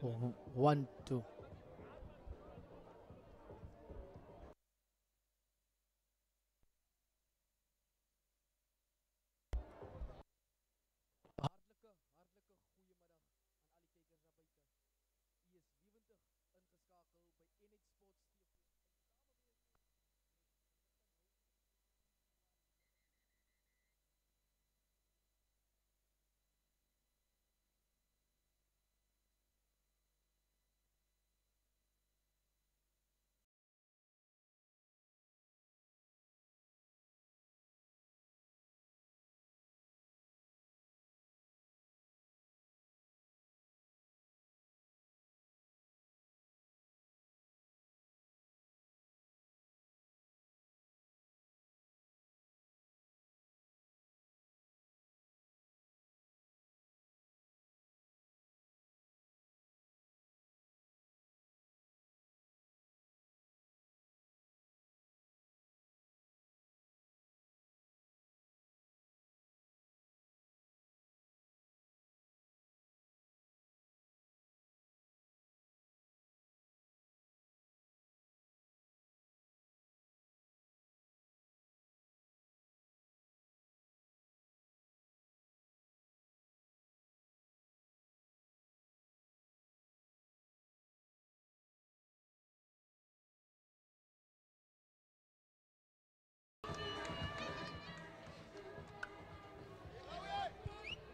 1, 2.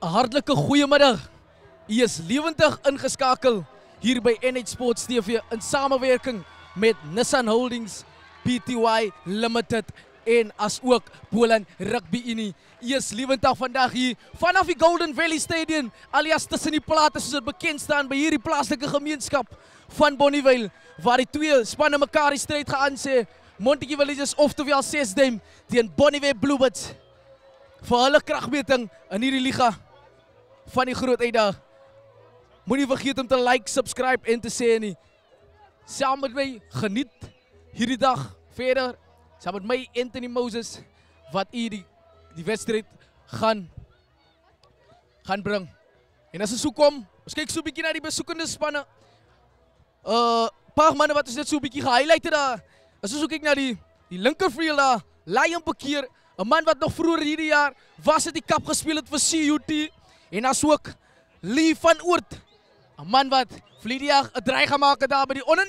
Hartlike goeiemiddag. U is lewendig ingeskakel hier by NH Sports TV in samewerking met Nissan Holdings, PTY Limited en as ook Poland Rugby Unie. U is lewendig vandag hier vanaf die Golden Valley Stadium, alias tussen die plate soos dit bekend staan by hierdie plaaslike gemeenskap van Bonnievale, waar die twee spanne mekaar die stryd gaan sê. Montetjie Villages oftewel 6de teen Bonnievale Bluebirds vir hulle kragmeting in hierdie liga van die groot uitdag. Moenie vergeet om te like, subscribe en te sê nie. Saam met my geniet hierdie dag verder. Saam met my Anthony Moses wat die wedstrijd gaan bring. En as ons so kom, ons kyk so 'n bietjie na die besoekende spanne. Paar manne wat ons net so 'n bietjie gehighlight het daar. As ons so kyk na die linkervleuel daar, Lion Bekeer, 'n man wat nog vroeër hierdie jaar was het die kap gespeel het vir CUT. En as ook Lee van Oort, 'n man wat verlede jaar 'n draai gemaak het daar by die onder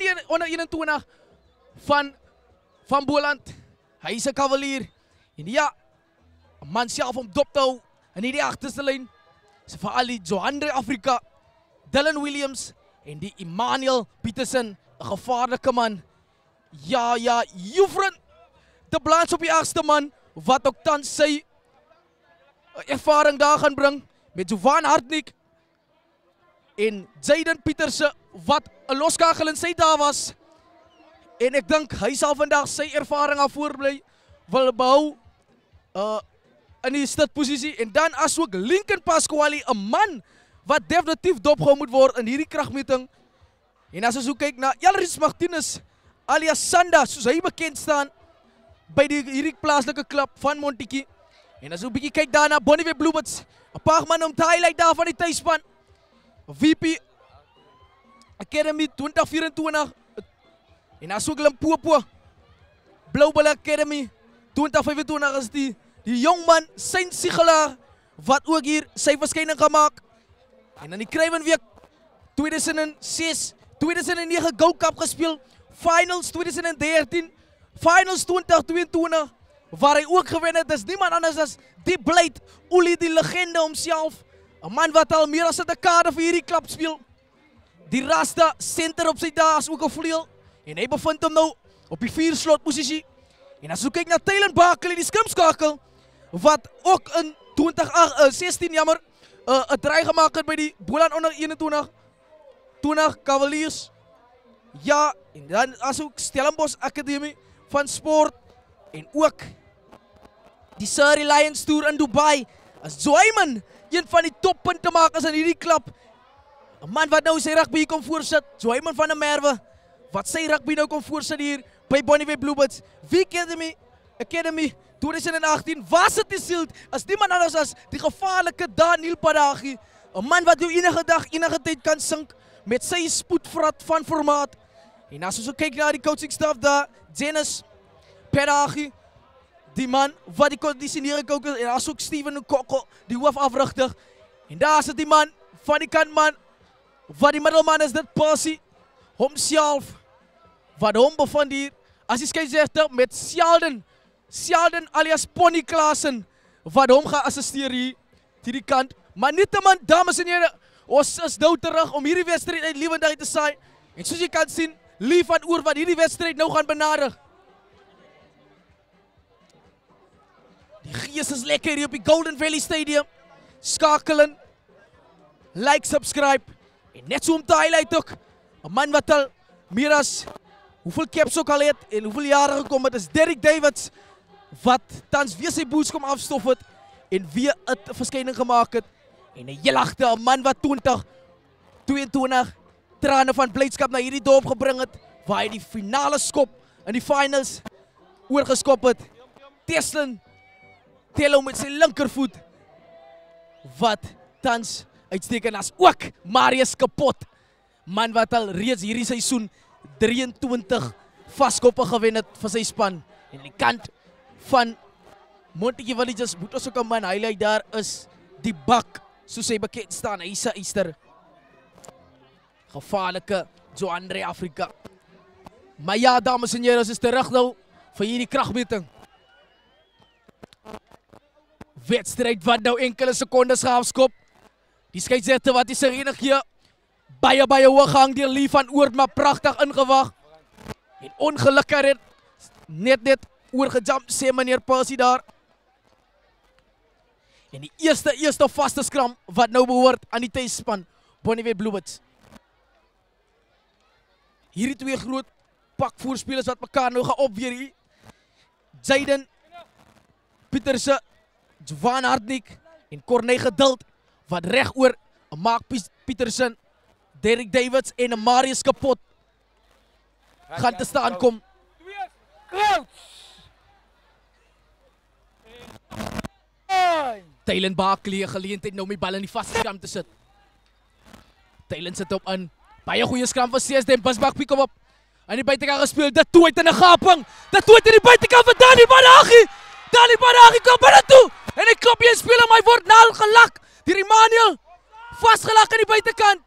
21 van Boland. Hy is 'n Cavalier. En ja, 'n man self om dop te hou in die agterste lyn. Is vir al die Johandre Afrika, Dylan Williams en die Emmanuel Petersen, 'n gevaarlike man. Ja, Jufren de Blanche op die 8ste man, wat ook tans sy ervaring daar gaan bring. Met Jovan Hartnik en Jaden Pieterse wat 'n loskakel in sy daar was. En ek dink hy sal vandag sy ervaring afoorbly wil behou in die stidposisie. En dan as ook Lincoln Pasquale, 'n man wat definitief dopgehou moet word in hierdie kragmeting. En as ons so kyk na Elris Martinez alias Sanda, soos hy bekend staan by hierdie plaaslike klub van Montetjie. En as ons 'n bietjie kyk daar na Bonnievale Bluebirds, 'n paar man om te highlight daar van die tuisspan. VP Academy 2024 en as ook Limpopo Bloubulle Academy 2025 is die jongman Saint Sigelaar wat ook hier sy verskyning gemaak. En in die Kruiwenweek 2006, 2009 Gold Cup gespeel, Finals 2013, Finals 2022 waar hy ook gewen het. Dis niemand anders as die Blyd Olie, die legende homself. 'n man wat al meer as 'n dekade vir hierdie klub speel. Die Rasta center op sy dae as ook 'n vleuel. En hy bevind hom nou op die 4 slot posisie. En as jy kyk na Tylen Barkley, die skrimskakel, wat ook in 2016 'n draai gemaak het by die Boland onder 21 Cavaliers. Ja, en dan as ook Stellenbosch Akademie van Sport en ook die Surrey Lions Tour in Dubai. As Joyman een van die toppunte maak in hierdie klub. 'n man wat nou sy rugby hier kom voorsit, Joyman van der Merwe, wat sy rugby nou kom voorsit hier by Bonnievale Bluebirds. Academy 2018 was het die sield as niemand anders as die gevaarlike Daniel Padagi. 'n man wat jou enige dag, enige tyd kan sink met sy spoedvrat van formaat. En as ons kyk na die coaching staff daar, Dennis Peragi, die man wat die conditionering coach is, en as ook Steven Nkoko, die hoofafrigter. En daar is die man van die kantman, wat die middelman is, dit Percy, homself, wat hom bevind hier, as die skeieregter met Sheldon alias Pony Klaasen, wat hom gaan assisteer hier, die kant. Maar nietemin, dames en heren, ons is nou terug om hierdie wedstrijd uit lewendig te saai. En soos jy kan sien, Lee van Oor wat hierdie wedstrijd nou gaan benader. Die gees is lekker hier op die Golden Valley Stadium. Skakelen, like, subscribe, en net so om te highlight ook, 'n man wat al meer as hoeveel caps ook al het, en hoeveel jare gekom het, is Derek Davids, wat tans weer sy boots kom afstof het, en weer het verskyning gemaakt het, en 'n heel agter, 'n man wat 2022 trane van blydskap na hierdie dorp gebring het, waar hy die finale skop in die finals oorgeskop het. Teslin Tello met sy linkervoet, wat tans uitstekend as ook Marius Kapot, man wat al reeds hierdie seisoen 23 vaskoppe gewen het vir sy span. En die kant van Montetjie Villages moet ons ook 'n man highlight, daar is die bak, soos hy bekend staan, Isa Easter. Gevaarlike Joandre Afrika. Maar ja, dames en heren, ons is terug nou vir hierdie kragmeting. Wedstrijd wat nou enkele secondes geafskop. Die skeieregter wat die sirene gee, baie hoog hang deur Lee van Oort, maar pragtig ingewag. En ongelukkig het net oorgejump, sê meneer Percy daar. En die eerste vaste skram wat nou behoort aan die tuisspan, Bonnievale Bluebirds. Hierdie twee groot pakvoerspelers wat mekaar nou gaan opweer hier. Jaden Pieterse, Jovan Hartnik en Corneille Geduld, wat reg oor Mark Petersen, Derek Davids en Marius Kapot gaan te staan kom. Tylen Barkley, geleentheid nou om die bal in die vaste skram te sit. Tylen sit op in. Baie goeie skram van CSD, Busbak piek op. Aan die buitekant gespeel, dit toe uit in 'n gaping. Dit toe uit in die buitekant van Dani Banagie. Dani Banagie kom binne toe. En hy klop een speler, maar hy word naal gelak. Die Emmanuel, vastgelak aan die buitekant.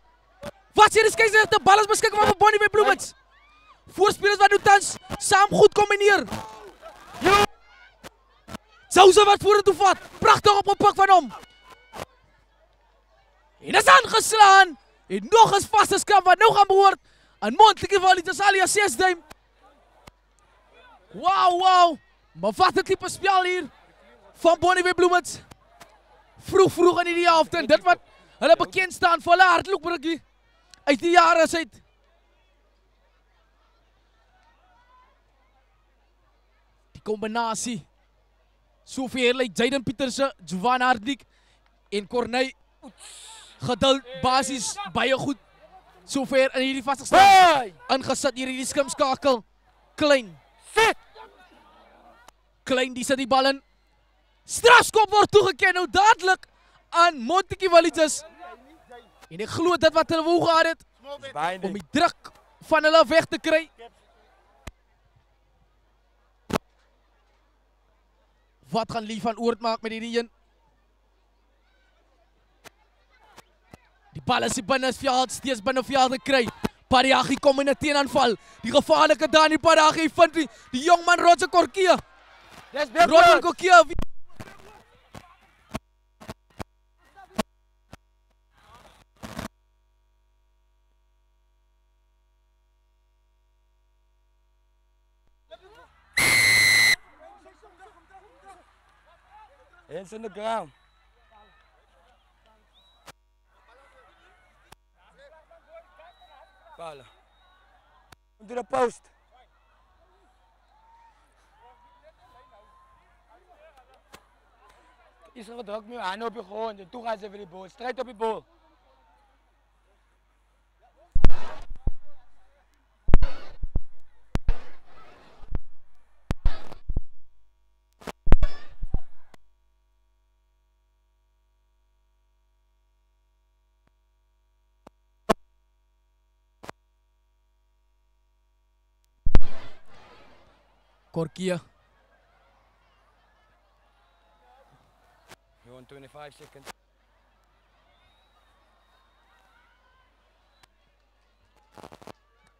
Wat sê die skeieregter, bal is beskikbaar vir Bonnievale Bluebirds. Voorspelers wat nou tans saam goed kombineer. Sousa wat vorentoe vat, pragtig opgepik van hom. En is aangeslaan. En nog eens vaste skram wat nou gaan behoort aan Montetjie Villages alias Sesduim. Wow. Maar wat 'n tipe spel hier van Bonnievale Bluebirds. Vroeg in die helfte, en dit wat hulle bekend staan vir hulle hardloopbruggie uit die jare uit. Die kombinasie, sover lyk Jaden Pieterse, Jovan Hartnik en Corneille Geduld basis baie goed sover in hierdie vaste stand ingesit hier hierdie skrimskakel. Klein die sit die bal in. Strafskop word toegeken nou dadelik aan Montetjie Villages. En ek glo dit wat hulle wou gehad het om die druk van hulle weg te kry. Wat gaan Lee van Oort maak met hierdie een? Die bal is die binneveld, steeds binneveld gekry. Pariagie kom in 'n teenaanval. Die gevaarlike Dani Pariagie vind die jongman Roger Korkie. Roger Korkie. Hands on the ground. Ball. To the post. Is gedruk met je handen op je grond en toe gaan ze voor die bal. Strijd op je bal. Korkia. You want 25 seconds?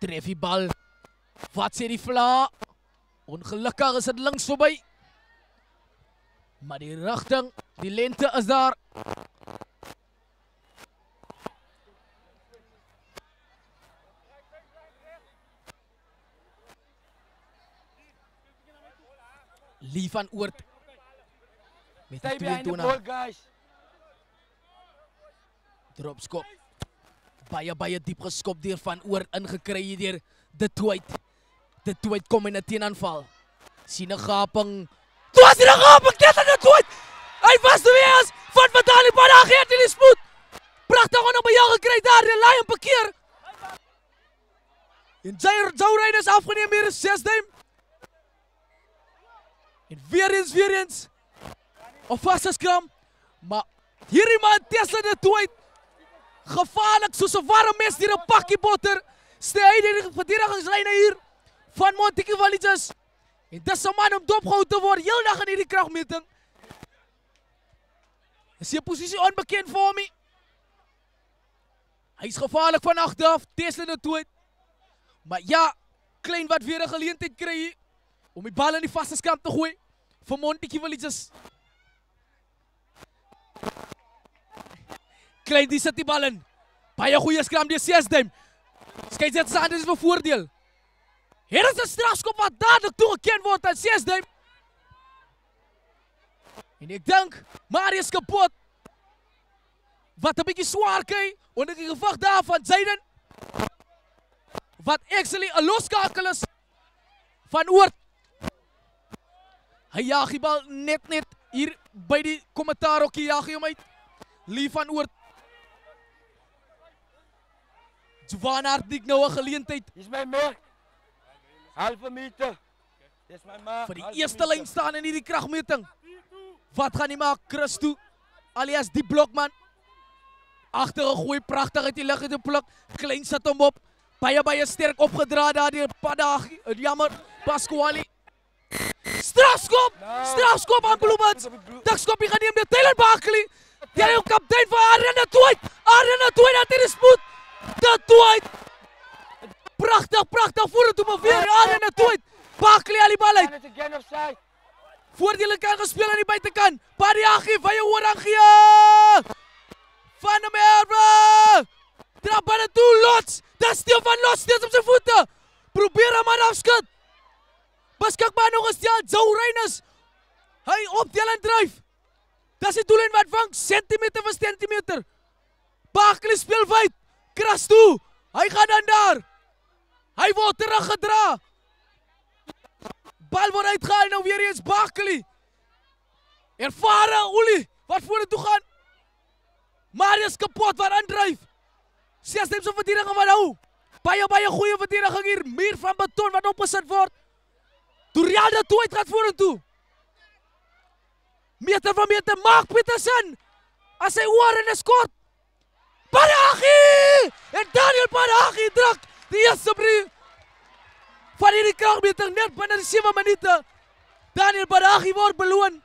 Tref die bal. Wat sê die vla? Ongelukkig is dit links verby. Maar die rigting, die lengte is daar. Lee van Oort. Met Stay die behind the 22. ball, guys. Dropskop. Baie diep geskop deur Van Oort, ingekry deur De Tooit. De Tooit kom in 'n teenaanval. Sien 'n gaping. Toe is hier 'n gaping teen De Tooit. Hy was te wees van Vitali Panagie het in die spoed. Pragtig aan by jou gekry daar, die Lion parkeer. En Jouryn is afgeneem hier is 6de. En weer eens. Of vaste skram. Maar hierdie man Tesla De Tooit. Gevaarlik soos 'n warm mes deur 'n pakkie botter. Stay hy die verdedigingslyne hier van Montetjie Valiches. En dis 'n man om dopgehou te word heeldag in hierdie kragmeting. Is sy posisie onbekend vir hom? Hy's gevaarlik van agter af, Tesla De Tooit. Maar ja, klein wat weer 'n geleentheid kry hier om die bal in die vaste skram te gooi vir Montetjie Valiches. Klein die sit die bal in. Baie goeie skram deur 6de. Skeiersrechter se hande is bevoordeel. Hier is 'n strafskop wat dadelik toegeken word aan 6de. En ek dink Marius kapot. Wat 'n bietjie swaar kry onder die gevag daar van Zayden. Wat actually 'n loskakel is van Oort. Hy jaag die bal net hier by die kommentaarhokkie jaag hy hom uit. Lee van Oort. Jovan Hartwig nou 'n geleentheid. Dis my merk. Halve meter. Dis my maak. Vir die eerste lyn staan in hierdie kragmeting. Wat gaan hy maak? Christo alias die blokman. Agter 'n gooi pragtig uit die lug uit 'n pluk. Klein sit hom op. Baie sterk opgedra daar deur Panagie. Jammer, Pasquale. Strafskop! Strafskop aan Bloemens. Dikskopie geneem deur Taylor Barkley. Die kaptein van Aryan De Tooit. Aryan De Tooit het die spoed. De Tooit. Pragtig vorentoe maar weer Aryan De Tooit. Barkley al die bal uit. And it's again offside. Voordele kan gespeel aan die buitekant. Panagie van jou Orangie. Van der Merwe. Trap binne toe, Lots. Dis Steel van Lots steeds op sy voete. Probeer hom maar afskud. Beskikbaar nog 'n stel, Jouryn. Hy optel en dryf. Dis die doel en wat vang, sentimeter vir sentimeter. Barkley speel wyd. Kras toe. Hy gaan dan daar. Hy word teruggedra. Bal word uitgehaal nou weer eens Barkley. Ervare Olie wat vorentoe gaan. Marius kapot wat aandryf. 6de se verdediging wat hou. Baie goeie verdediging hier. Muur van beton wat opgesit word. Dorian De Tooit gaat vorentoe. Meter van meter maak Petersen. As hy oor en is kort. Panagie! En Daniel Panagie druk die eerste brief van hierdie kragmeting net binne die 7 minute. Daniel Panagie word beloon.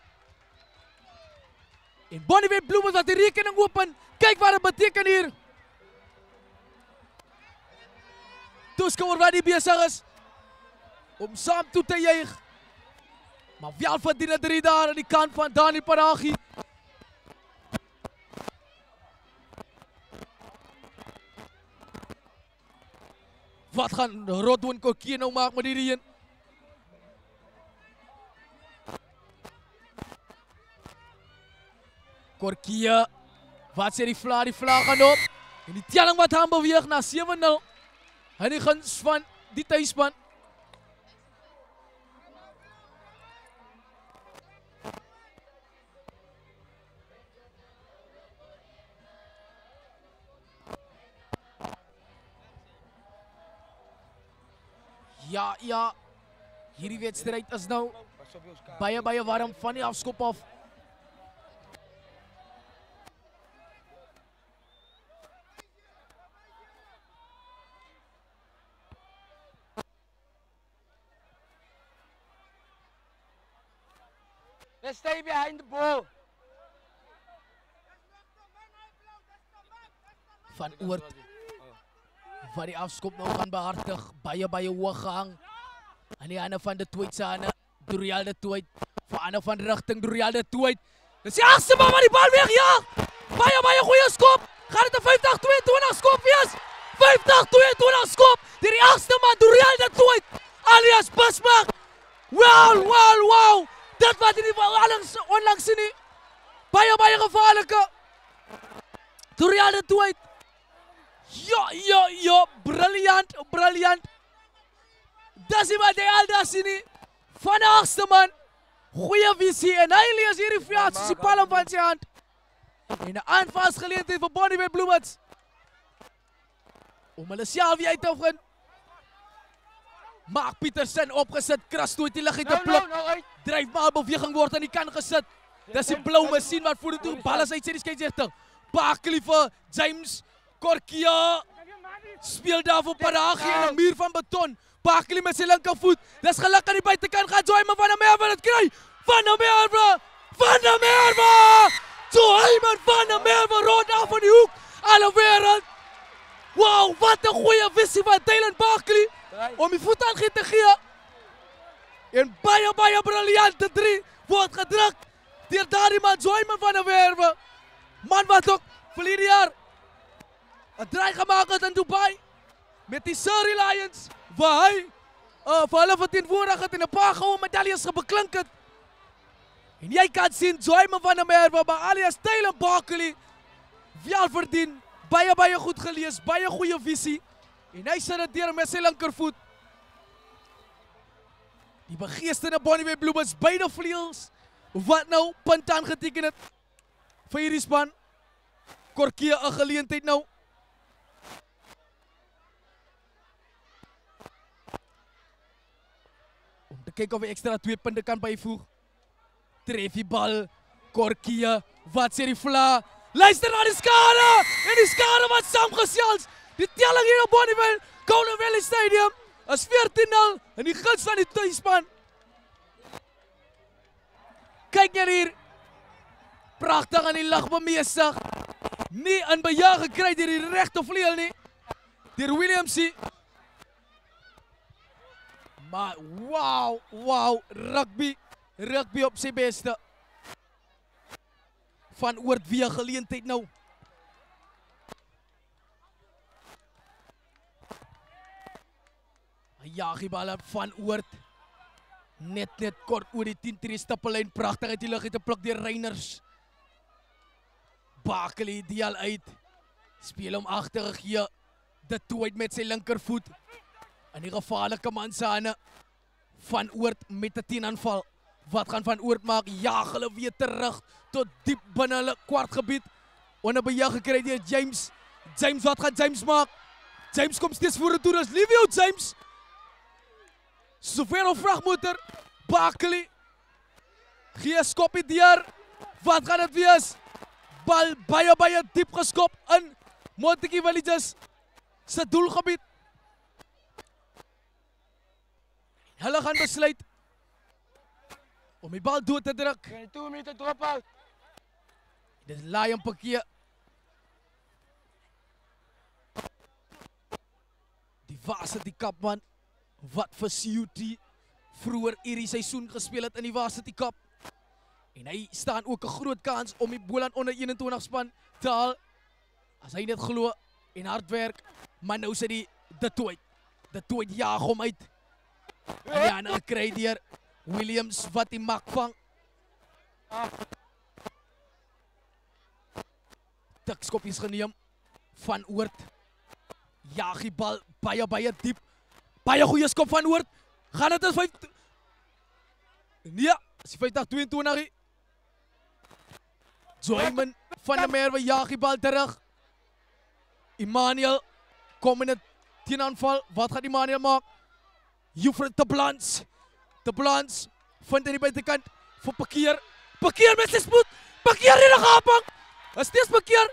En Bonnewet Bloemens wat die rekening open. Kyk wat dit beteken hier. Toeskouer wat die besig is om saam toe te juig. Maar wel verdien 3 daar aan die kant van Daniel Panagie. Wat gaan Rodwin Korkie nou maak met hierdie een? Korkie, wat sê die vla? Die vla gaan op. En die telling wat aan beweeg na 7-0. In die guns van die tuisspan. Ja. Hierdie wedstryd is nou baie warm van die afskop af. Let's stay behind the ball. Van Oort wat die afskop nou gaan behartig, baie hoog gehang. Aan die ander van de Tooit sana, Dorial de Tooit, verander van rigting Dorial de Tooit. Dis die agste man wat die bal wegjaag. Baie goeie skop. Gaan dit 'n 50-22 skop wees? 50-22 skop. Die agste man Dorial de Tooit, alias Bismarck. Wow. Dit wat in die onlangs sien nie. Baie gevaarlike. Dorial de Tooit. Ja, briljant. Dis nie wat hy al daar sien nie. Van die agste man. Goeie visie en hy lees hierdie veld soos die palm van sy hand. En 'n aanvalsgeleentheid vir Bonnievale Bloemets. Om hulle self uit te vind. Mark Petersen opgesit, Chris Tooit die lig uit 'n pluk. Dryf maar beweging word aan die kant gesit. Dis die blou masjien wat vorentoe bal is uit sy skeieregter. Barkley vir James Korkia. Speel daar vir Paragie in 'n muur van beton. Barkley met sy linkervoet. Dis geluk aan die buitekant gaan Joyman van der Merwe dit kry. Van der Merwe. Joyman van der Merwe rond af van die hoek. Alle wêreld. Wow, wat 'n goeie visie van Dylan Barkley om die voet aan te gee. En baie briljante 3 word gedruk deur daardie man Joyman van der Merwe. Man wat ook verlede jaar 'n draai gemaak het in Dubai met die Surrey Lions waar hy vir hulle verteenwoordig het en 'n paar goue medaljes beklink het. En jy kan sien Joyman van der Merwe alias Dylan Barkley wel verdien. Baie goed gelees, baie goeie visie. En hy sit dit deur met sy linkervoet. Die begeesterde Bonnievale Bloemets beide vleuels wat nou punt aangeteken het vir hierdie span. Korkia 'n geleentheid nou. Om te kyk of hy ekstra 2 punte kan byvoeg. Tref die bal. Korkia, wat sê die vla? Luister na die skare! En die skare wat saamgesels. Die telling hier op Bonnievale Golden Valley Stadium is 14-0 in die guns van die tuisspan. Kyk net hier. Pragtig aan die lig bemeestig. Nie in beheer gekry deur die regte vleuel nie. Deur Williamsie. Maar wow, rugby op sy beste. Van Oort weer geleentheid nou. Ja, die bal van Oort. Net kort oor die 10-3 stippellyn. Pragtig uit die lug uit te pluk deur Reiners. Barkley die al uit. Speel hom agter gee. De Tooit met sy linkervoet. In die gevaarlike man se hande. Van Oort met 'n teenaanval. Wat gaan Van Oort maak? Jaag hulle weer terug tot diep binne hulle kwartgebied. Onbeheer gekry deur James. Wat gaan James maak? James kom steeds vorentoe. Dis Livio James. Soveel vragmotor. Barkley. Gee skopie deur. Wat gaan dit wees? Bal baie diep geskop in Montetjie Villages se doelgebied. Hulle gaan besluit om die bal dood te druk. 2 minute drop out. Dis Lion Pakkie. Die Varsity Cup man wat vir CUT vroeër hierdie seisoen gespeel het in die Varsity Cup. En hy staan ook 'n groot kans om die Boland onder 21 span te haal. As hy net glo en hard werk, maar nou sit die De Tooit jaag hom uit. En hy kry deur Williams wat die mak vang. Tikskoppies geneem. Van Oort. Jaag die bal baie diep. Baie goeie skop van Oort. Gaan dit as 5. Nee, is 50-22. Joyman van der Merwe jaag die bal terug. Emmanuel kom in 'n teenaanval. Wat gaan Emmanuel maak? Jufred te Blans vind in die buitekant vir Pakkie met sy spoed. Pakkie in die gaping. Is steeds Pakkie.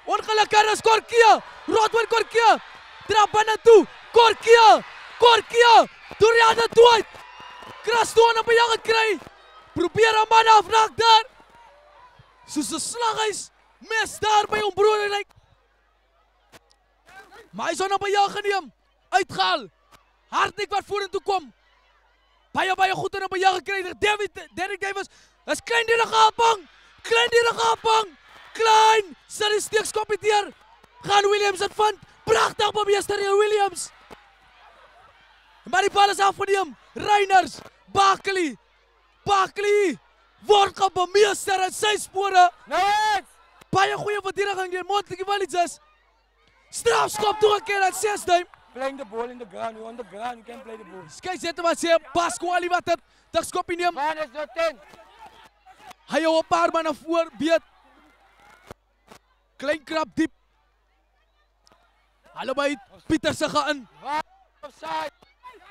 Ongelukkig is Korkia. Rodwin Korkia. Trap binne toe. Korkia. Dorian de Tooit. Kraston op 'n gekry. Probeer 'n man afnak daar. Soos 'n slaghuis. Mes daar by hom broer. Maar hy is nou by jou geneem. Uitgehaal. Hartnik wat vorentoe kom. Baie goed en by jou gekry. Derek Davis. Dis klein die gaping. Klein. Sal die steeks kompeteer. Gaan Williams het vind. Pragtig bemeester Williams. Maar die bal is afgeneem. Reiners. Buckley. Word gebemeester in sy spore. Baie goeie verdediging deur Monty Williams. Strafskop toegekeer aan 6de. Playing the ball in the ground. You're on the ground. You can't play the ball. Kyk net wat sê Pasquale wat het terugskop neem. Man is not 10. Hy hou 'n paar man na voor beet. Klein krap diep. Allebei Pieterse gaan. Offside.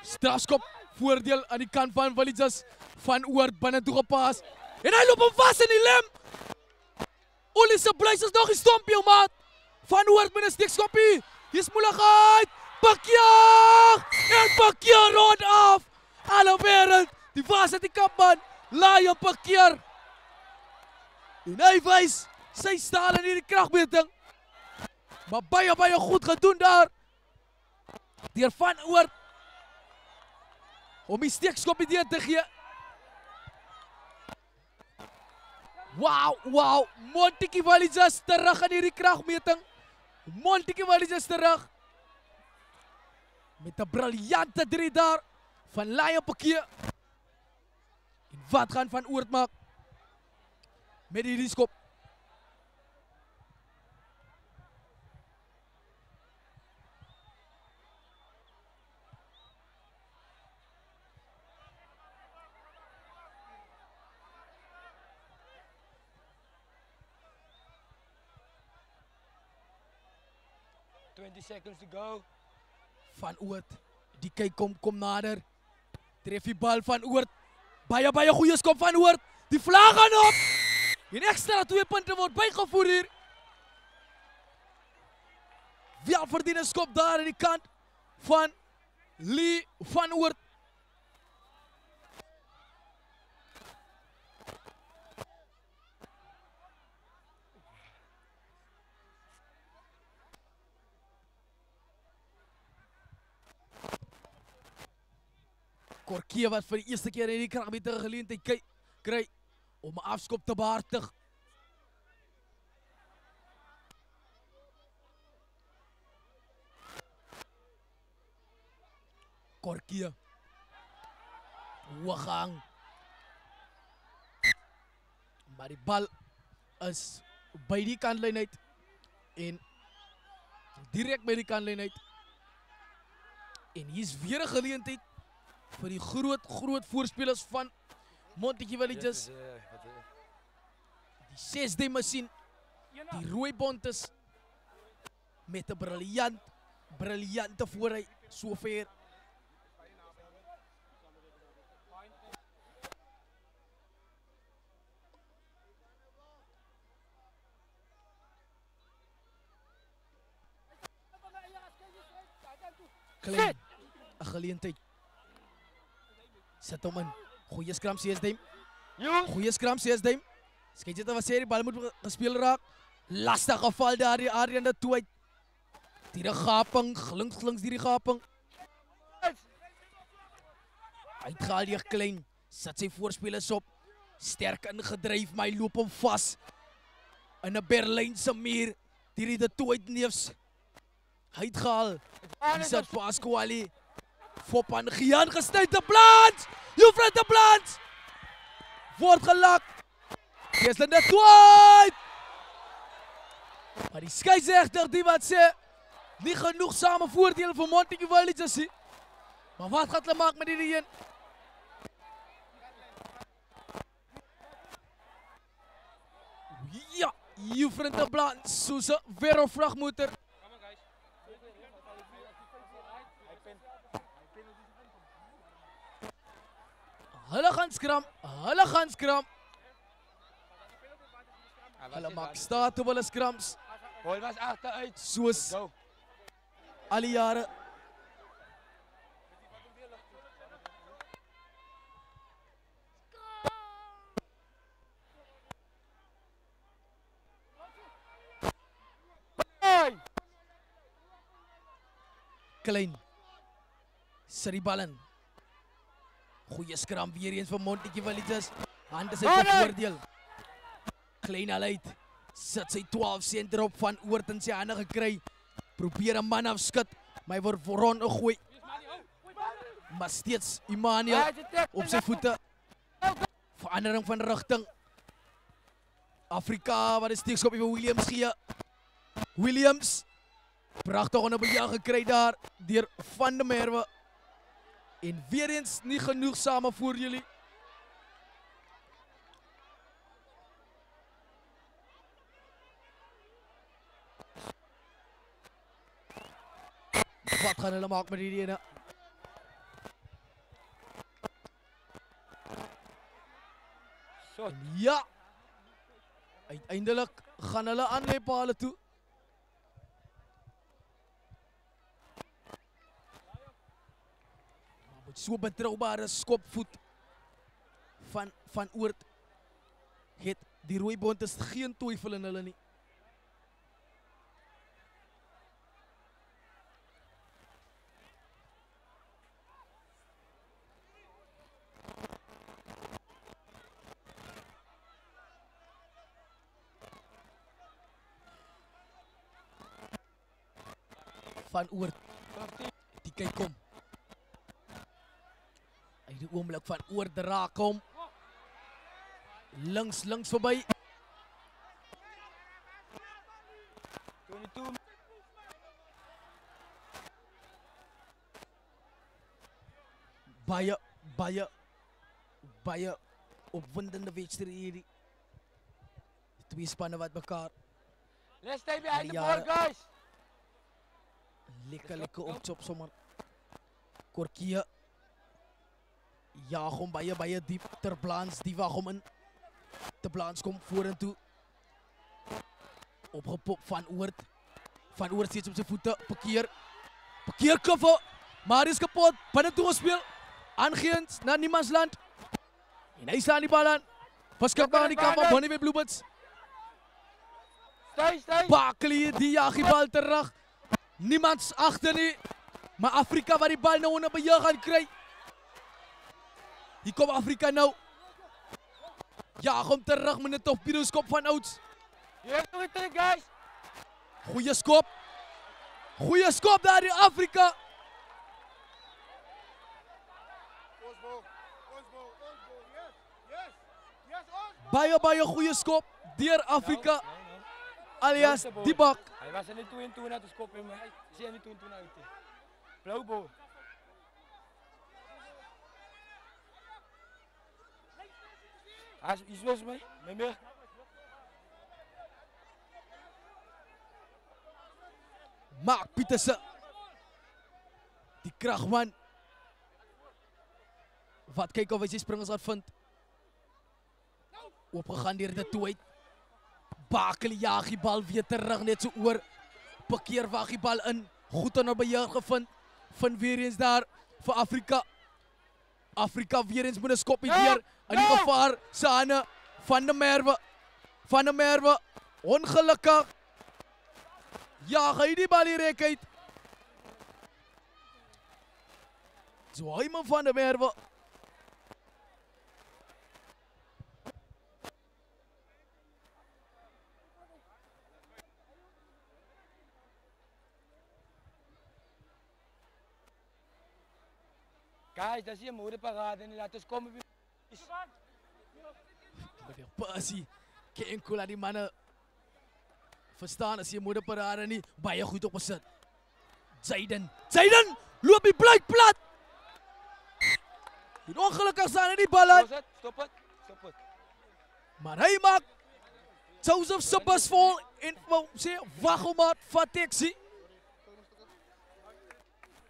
Strafskop voordeel aan die kant van Williams van Oort binne toe gepas. En hy loop hom vas in die lem. Olise Bluis is nog 'n stompie maat. Van Oort met 'n steekskoppie. Hier's moeilikheid. Pakkeer rond af. Alle wêreld. Die was het die kapman. Laai op pakkeer. En hy wys sy staal in hierdie kragmeting. Maar baie goed gedoen daar. Deur Van Oort. Om die steekskoppie deur te gee. Wow. Monty Williams terug in hierdie kragmeting. Monty Williams terug. Met 'n briljante 3 daar van Lion Pakkeer. En wat gaan Van Oort maak? Met hierdie skop. Seconds to go. Van Oort, die kyk kom nader. Tref die bal Van Oort. Baie goeie skop Van Oort. Die vlag gaan op. En ekstra 2 punte word bygevoer hier. Welverdiende skop daar aan die kant van Lee Van Oort. Korkie wat vir die eerste keer in die kragmeting geleentheid kry om 'n afskop te behartig. Korkie. Hooggang. Maar die bal is by die kantlyn uit en direk by die kantlyn uit. En hier's weer 'n geleentheid vir die groot voorspelers van Monty Williams. Die 6de masjien, die rooi bontes met 'n briljante voorry sover. Klein, 'n geleentheid. Sit hom in. Goeie skram CSD. Goeie skram CSD. Skyn dit was serie bal moet gespeel raak. Lastige geval daar die Adrian de toe uit. Die gaping, glinks die gaping. Uitgehaal die Klein. Sit sy voorspelers op. Sterk ingedryf, maar hy loop hom vas. In 'n Berlynse muur. Die de toe uit neefs. Uitgehaal. Sit Pasquale. Fopan Gian gestuit te Plans. Juffrou te Plans. Word gelak. Keslin de Twight. Maar die skeieregter die wat sê nie genoeg same voordeel vir Monty Williams nie. Maar wat gaan hulle maak met hierdie een? Ja, Juffrou te Plans soos 'n wereldvragmotor. Hulle gaan skram. Hulle maak staat op hulle skrams. Bal was agteruit. Soos al die jare. Klein. Sit die bal in. Goeie skram weer eens van Montetjie Valitas. Hande sy voordeel. Klein al uit. Sit sy 12 senter op Van Oort in sy hande gekry. Probeer 'n man afskud. Maar hy word rond gegooi. Maar steeds Immanuel op sy voete. Verandering van rigting. Afrika wat 'n steekskop vir Williams gee. Williams. Pragtig onder bejaag gekry daar deur Van der Merwe. En weer eens nie genoegsame voor jullie. Wat gaan hulle maak met hierdie ene? Ja. Uiteindelik gaan hulle aanlei pale toe. Maar met so betroubare skopvoet van Oort het die Rooibontes geen twyfel in hulle nie. Van Oort, die kyk kom. Hy die oomblik van Oort raak hom. Links verby. 22. Baie opwindende wedstryd hierdie. Twee spanne wat mekaar. Let's stay behind the ball, guys. Lekker opchop sommer. Korkie. Jaag hom baie diep. Ter Blans, die wag hom in. Ter Blans kom vorentoe. Opgepop Van Oort. Van Oort steeds op sy voete. Parkeer kuffe. Maar is kapot. Binne toe gespeel. Aangeens na niemandsland. En hy slaan die bal aan. Beskikbaar aan die kant van Bonneville Bluebirds. Stay. Bakley, die jaag die bal terug. Niemands agter nie. Maar Afrika wat die bal nou onder beheer gaan kry. Hier kom Afrika nou. Jaag hom terug met 'n torpedo skop van ouds. You do it, guys. Goeie skop daar die Afrika. Baie goeie skop deur Afrika. Alias die bak. Hij was er niet toe en toe naar de skop in, maar hij zie er niet toe en toe uit. Blauwbol. Hij is los mee, meer. Mark Pieterse. Die kragman. Wat kyk of hy sy springers gaat vind. Opgegaan deur dit toe uit. Bakel jaag die bal weer terug net so oor. Parkeer wag die bal in. Goed onder beheer gevind. Vind weer eens daar vir Afrika. Afrika weer eens met 'n skoppie deur. In die gevaar Sane Van der Merwe. Van der Merwe ongelukkig. Ja, hy die bal hier rek uit. So hy man Van der Merwe. Guys, dat is je moederparade en laat ons komen. Passie. Kenko die mannen verstaan as jy moederparade nie baie goed opgesit. Zayden loop die blyk plat. Die ongelukkig staan in die bal uit. Stop het. Maar hy maak Joseph se bus vol en sê wag hom maar vat taxi.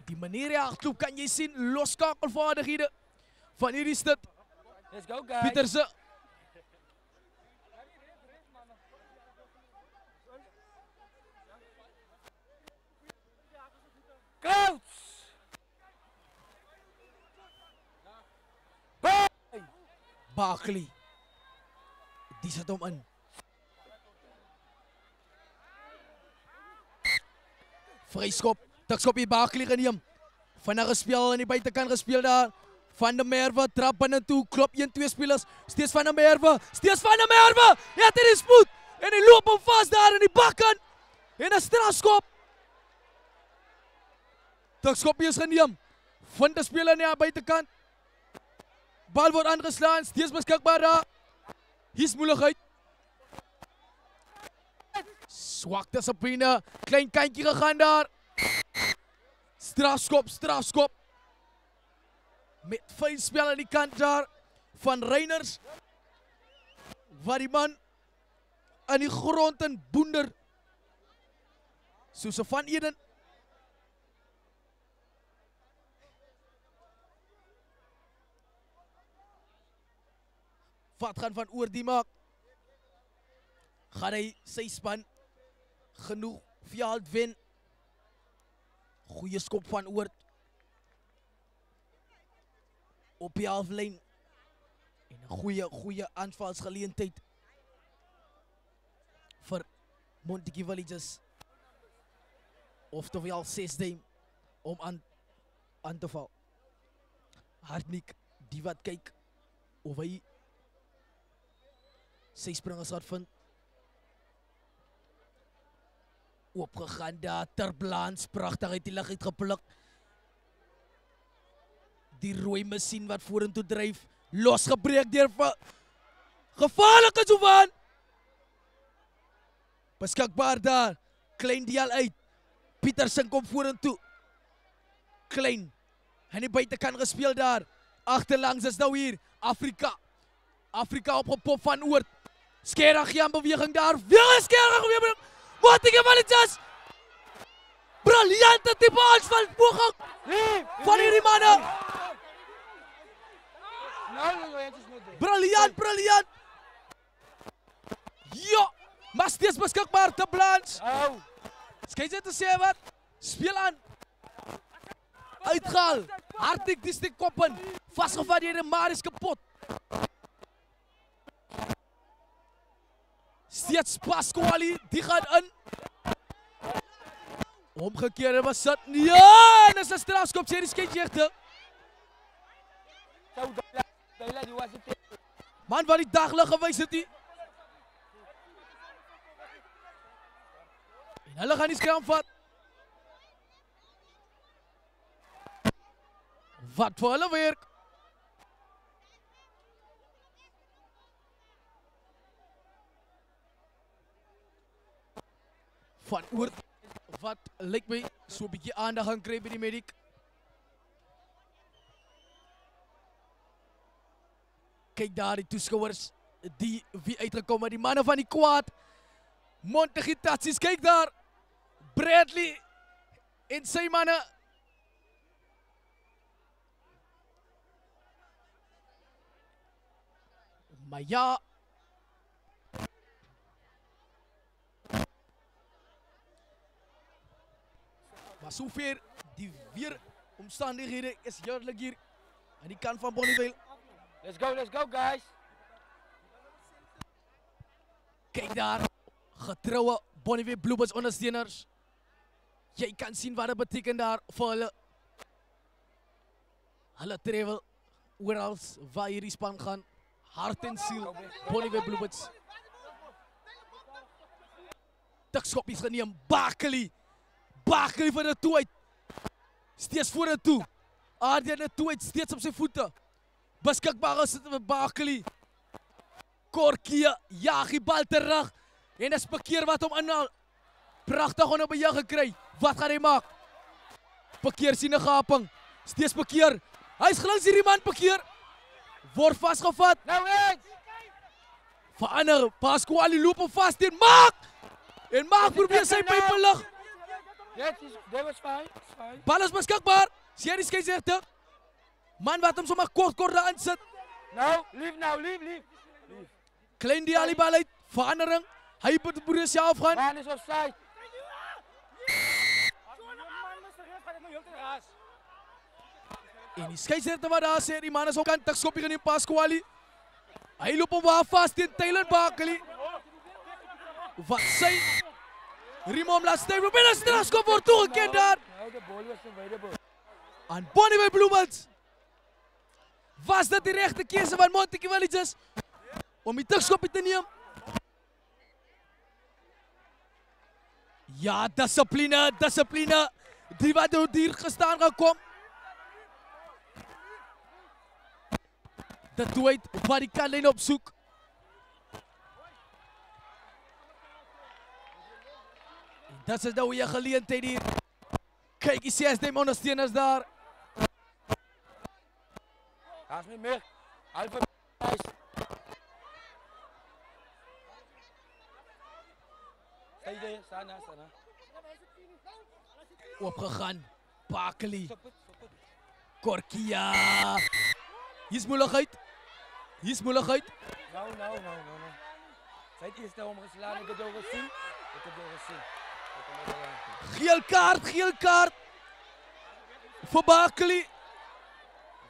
Die manier hy agterloop kan jy sien loskakelvaardighede van hierdie stad. Let's go guys. Pieterse. Coach! Bakley. Die sit hom in. Vryskop Tikskop hier Bakely geneem. Vinnig gespeel aan die buitekant gespeel daar. Van der Merwe trap binne toe, klop 1-2 spelers. Steeds Van der Merwe. Hy het die spoed en hy loop hom vas daar in die bakkant. En 'n strafskop. Tikskop is geneem. Vind 'n speler aan die buitekant. Bal word aangeslaan, steeds beskikbaar daar. Hier's moeilikheid. Swak dissipline, klein kantjie gegaan daar. Strafskop. Met fyn spel aan die kant daar van Reiners. Waar die man aan die grond in boender. Soos Van Eden. Wat gaan Van Oort die maak? Gaan hy sy span genoeg veld wen? Goeie skop van Oort. Op die halflyn. En 'n goeie aanvalsgeleentheid vir Montetjie Villages. Oftewel 6de om aan te val. Hartnik, die wat kyk of hy sy springers gaat vind. Opgegaan daar, Terblans, prachtig uit die lig uitgepluk. Die rooi masjien wat vorentoe dryf, losgebreek deur gevaarlike Jovan. Beskikbaar daar, Klein deel uit. Pietersen kom vorentoe. Klein, en die buitekant gespeel daar. Agterlangs is nou hier, Afrika opgepop van Oort. Skerag hier aan beweging daar. Weer Skerag weer. Montetjie Villages. Briljante tipe aanvalpoging van hierdie manne. Briljant. Ja, maar steeds beskikbaar te Blans. Skei jy te sê wat? Speel aan. Uitgehaal. Hartlik die stik koppen. Vasgevat hier, maar is kapot. Steeds Pasquale, die gaan in. Omgekeerde besit. Ja, en is 'n strafskop, sê die skeieregter. Man, wat die daglig gewys het hy. En hulle gaan die skerm vat. Wat vir hulle werk. Van Oort, wat lyk my so 'n bietjie aandag gaan kry by die mediek. Kyk daar die toeskouers, wie uitgekom het, die manne van die kwaad. Montetjie Tatsies, kyk daar. Bradley en sy manne. Maar ja, maar sover die weeromstandighede is heerlik hier aan die kant van Bonnievale. Let's go, guys. Kyk daar, getroue Bonnievale Bluebirds ondersteuners. Jy kan sien wat dit beteken daar vir hulle. Hulle travel oral waar hierdie span gaan. Hart en siel, Bonnievale Bluebirds. Tikskop is geneem, Bakely van die toe uit. Steeds voor die toe. Aardie die toe uit, steeds op sy voete. Beskikbaar is dit Bakely. Korkie, jaag die bal terug. En is Pekeer wat hom inhaal. Prachtig onder beheer gekry. Wat gaan hy maak? Pekeer sien 'n gaping. Steeds Pekeer. Hy is glinks hierdie man Pekeer. Word vastgevat. Nou eens. Verander. Pasquale loop hom vast en maak. En maak probeer sy pype lig. That was fine. Bal is beskikbaar. Sien die skeieregter. Man wat hom sommer kort daar insit. Leave. Klein die al die bal uit. Verandering. Hy probeer self gaan. Man is offside. En die skeieregter wat daar sê, die man is op kant, tikskop hier in die Pasquale. Hy loop hom waar vast teen Taylor Bakely. Wat sy riem hom laat styf, en 'n strafskop word toegeken daar. Now the ball was available. Aan Bonnie Bloemens. Was dit die regte keuse van Montetjie Villages om die terugskopie te neem? Ja, dissipline, dissipline. Die wat hier gestaan gekom. Dat Dwight wat die kantlyn opsoek. En dit is nou 'n geleentheid hier. Kyk, die CSD ondersteuners daar. Daar's nie meer. Alpha nice. Stay there, sana. Opgegaan. Bakely. Stop it. Korkia. Hier's moeilikheid. No. Sy het eers omgeslaan, ek het dit gesien. Geel kaart. Vir Bakely.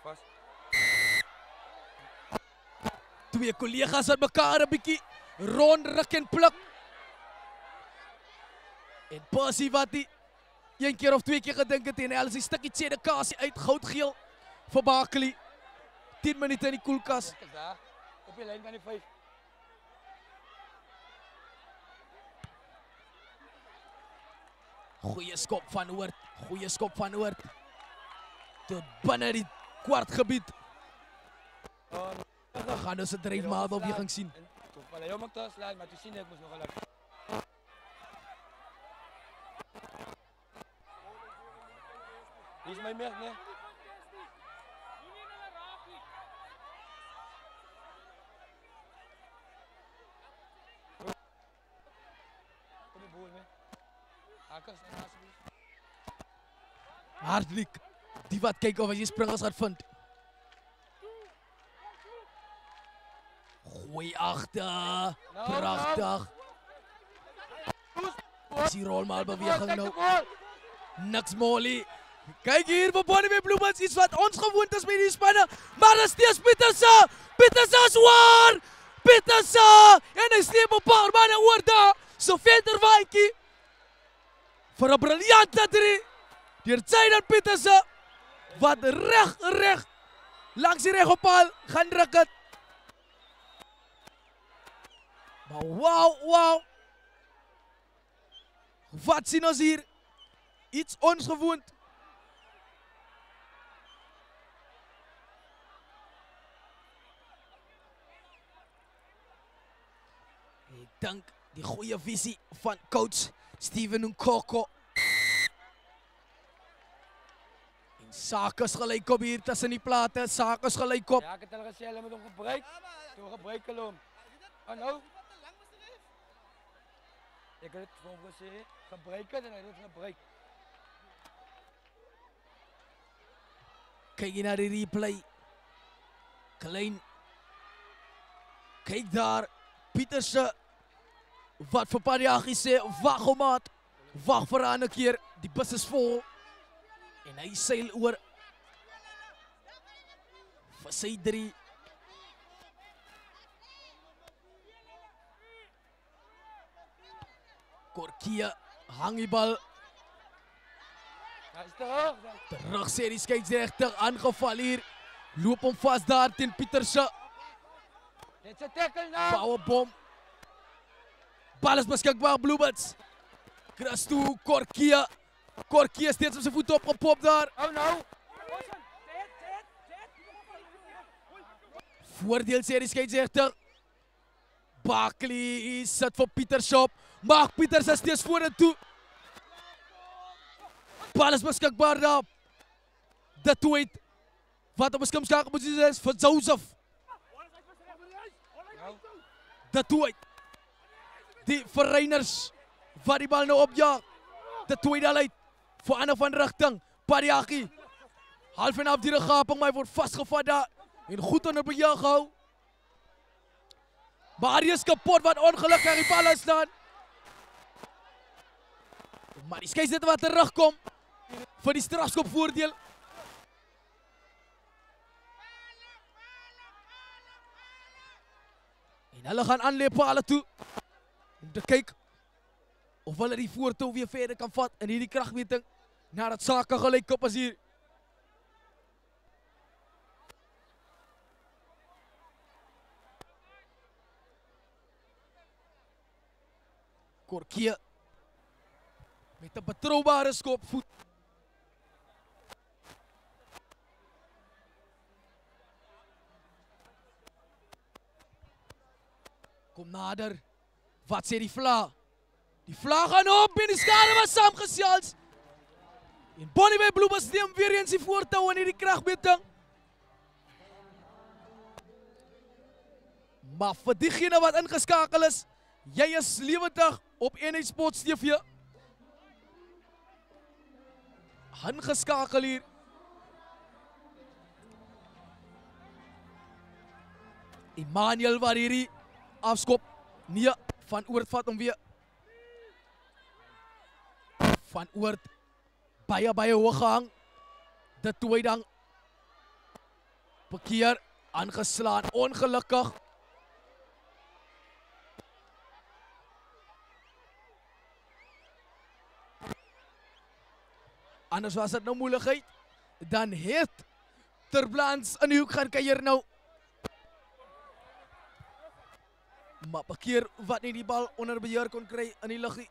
Vas. Twee kollegas wat mekaar 'n bietjie rondruk en pluk. En Percy wat die een keer of twee keer gedink het en hy al sy stukkie tsedekasie uit goudgeel vir Bakely. 10 minute in die koelkas. Kyk daar. Op die lyn van die 5. Goeie skop van Oort. Tot binne die kwartgebied. Dan gaan ons 'n dryfmaatbeweging sien. Hulle jou maak daar slaan, maar toe sien ek mos nog gelukkig. Dis my merk, né? Kom die boel, né? Hakkers en asseblief. Hartlik. Die wat kyk of hy springers gaan vind. Goeie agter. Pragtig. Dis die rolmaalbeweging nou. Niks Molly. Kyk hier vir Bonnie Bloemens, iets wat ons gewoond is met die spanne. Maar dis steeds Pieterse. Pieterse is waar. Pieterse. En hy steep 'n paar manne oor daar. So verder Waitjie. Vir 'n briljante 3. Deur Zaidan Pieterse. Wat reg langs die regoppaal gaan druk het. Maar wow. Wat sien ons hier? Iets ongewoond. Ek dink die goeie visie van coach Steven Nkoko. En Sakes gelyk op hier tussen die plate. Sakes gelyk op. Ja, ek het al gesê hulle moet hom gebruik. Toe gebruik hulle hom. En nou? Ek het vir hom gesê, gebruik het en hy het gebruik. Kyk hier na die replay. Klein. Kyk daar. Pieterse. Wat vir Pariagi sê, wag hom maat. Wag vir 'n ander keer. Die bus is vol. En hy seil oor. Vir sy 3. Korkia hang die bal. Hy is terug. Terug sê die skeieregter aangeval hier. Loop hom vas daar teen Pieterse. Dit's 'n tackle nou. Powerbom. Bal is beskikbaar Bluebirds. Christo Korkia. Korkia steeds op sy voet opgepop daar. Oh nou. Voordeel sê die skeieregter. Bakely sit vir Pieterse op. Maak Pieterse steeds vorentoe. Bal is beskikbaar daar. Dit Dwight. Wat op 'n skimskakelposisie is vir Joseph. Dit Dwight. Die verreiners wat die bal nou opjaag. Dit Dwight al uit. Voor ander van rigting. Pariagi. Half en half die gaping, maar hy word vastgevat daar. En goed onder beheer gehou. Maar hy is kapot wat ongelukkig die bal staan. Maar die skeieregter wat terugkom vir die strafskop voordeel. En hulle gaan aanleep alle toe. Om te kyk of hulle die voortou weer verder kan vat in hierdie kragmeting. nadat sake gelykop is hier. Korkie met 'n betroubare skopvoet. Kom nader. Wat sê die vla? Die vla gaan op en die skade was saamgesels. En Bonnievale Bloemers neem weer eens die voortou in hierdie kragmeting. Maar vir diegene wat ingeskakel is, jy is lewendig op Eenheid Sports TV. Ingeskakel hier. Emmanuel wat hierdie afskop. Nee, Van Oort vat hom weer. Van Oort baie hoog gehang. De Toeidang bekeer aangeslaan, ongelukkig. Anders was dit nou moeilikheid. Dan het Terblanche in die hoek gaan kuier nou. Maar bekeer wat nie die bal onder beheer kon kry in die luggie.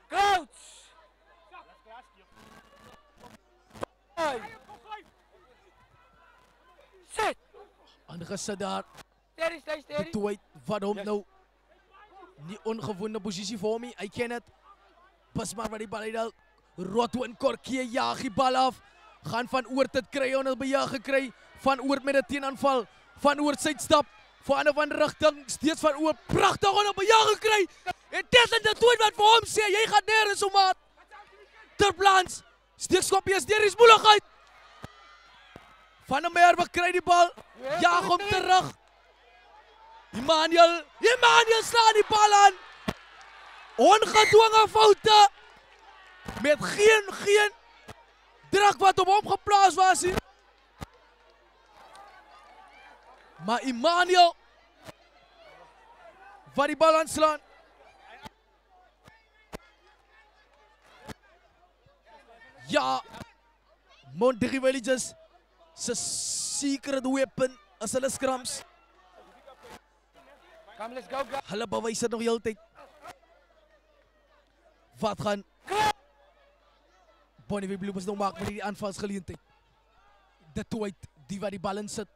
Coach! Sit! Aangesit daar. Steady. Toe wat hom nou nie ongewone posisie vir hom nie. Hy ken dit. Pas maar wat die bal uit. Rotto en Korkie jaag die bal af. Gaan Van Oort dit kry onder beheer gekry. Van Oort met 'n teenaanval. Van Oort sidestap. Voor een of andere rigting. Steeds Van Oort pragtig onder beheer gekry. En dit De Tooi wat vir hom sê, jy gaan nergens om maat. Terblanche. Steekskopie is deur die moeilikheid. Van der Merwe kry die bal. Jaag hom terug. Emmanuel slaan die bal aan. Ongedwonge foute. Met geen druk wat op hom geplaas was hier. Maar Emmanuel wat die bal aanslaan. Ja, Monterrey Villages se secret weapon as hulle scrums. Come, let's go, guys. Hulle bewys dit nog heeltyd. Wat gaan Bonnievale Bloemers nou maak met die aanvalsgeleentheid? De Tooi, die wat die bal in sit.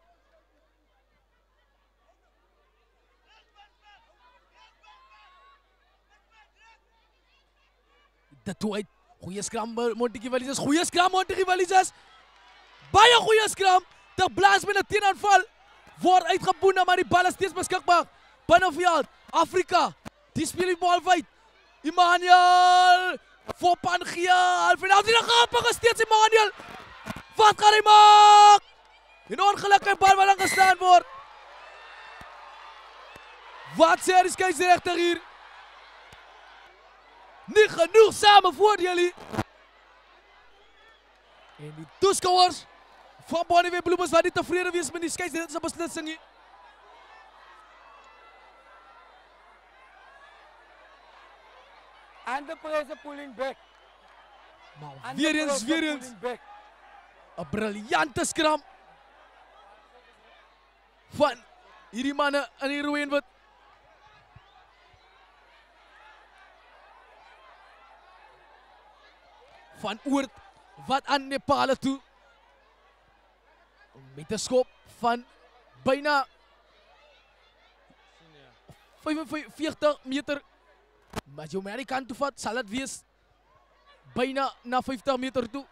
De Tooi, goeie skram Monterrey Villages. Baie goeie skram. De Blaas met 'n teenaanval. Word uitgeboende, maar die bal is steeds beskikbaar. Binneveld, Afrika. Die speel die bal wyd. Emmanuel voor Pangea. Halfinaal die grappig is steeds Emmanuel. Wat gaan hy maak? En ongelukkige bal wat aangeslaan word. Wat sê die skeieregter hier? Nie genoeg same voordeel hier. En die toeskouers van Bonnievale Bloemers wat nie tevrede wees met die skeieregter se beslissing hier. And the pressure pulling back. Maar weer eens. 'n briljante skram van hierdie manne in die rooi en wit. Van Oort wat aan Nepal toe. Met 'n skop van byna 45 meter. Maar as jy hom aan die kant toe vat, sal dit wees byna na 50 meter toe.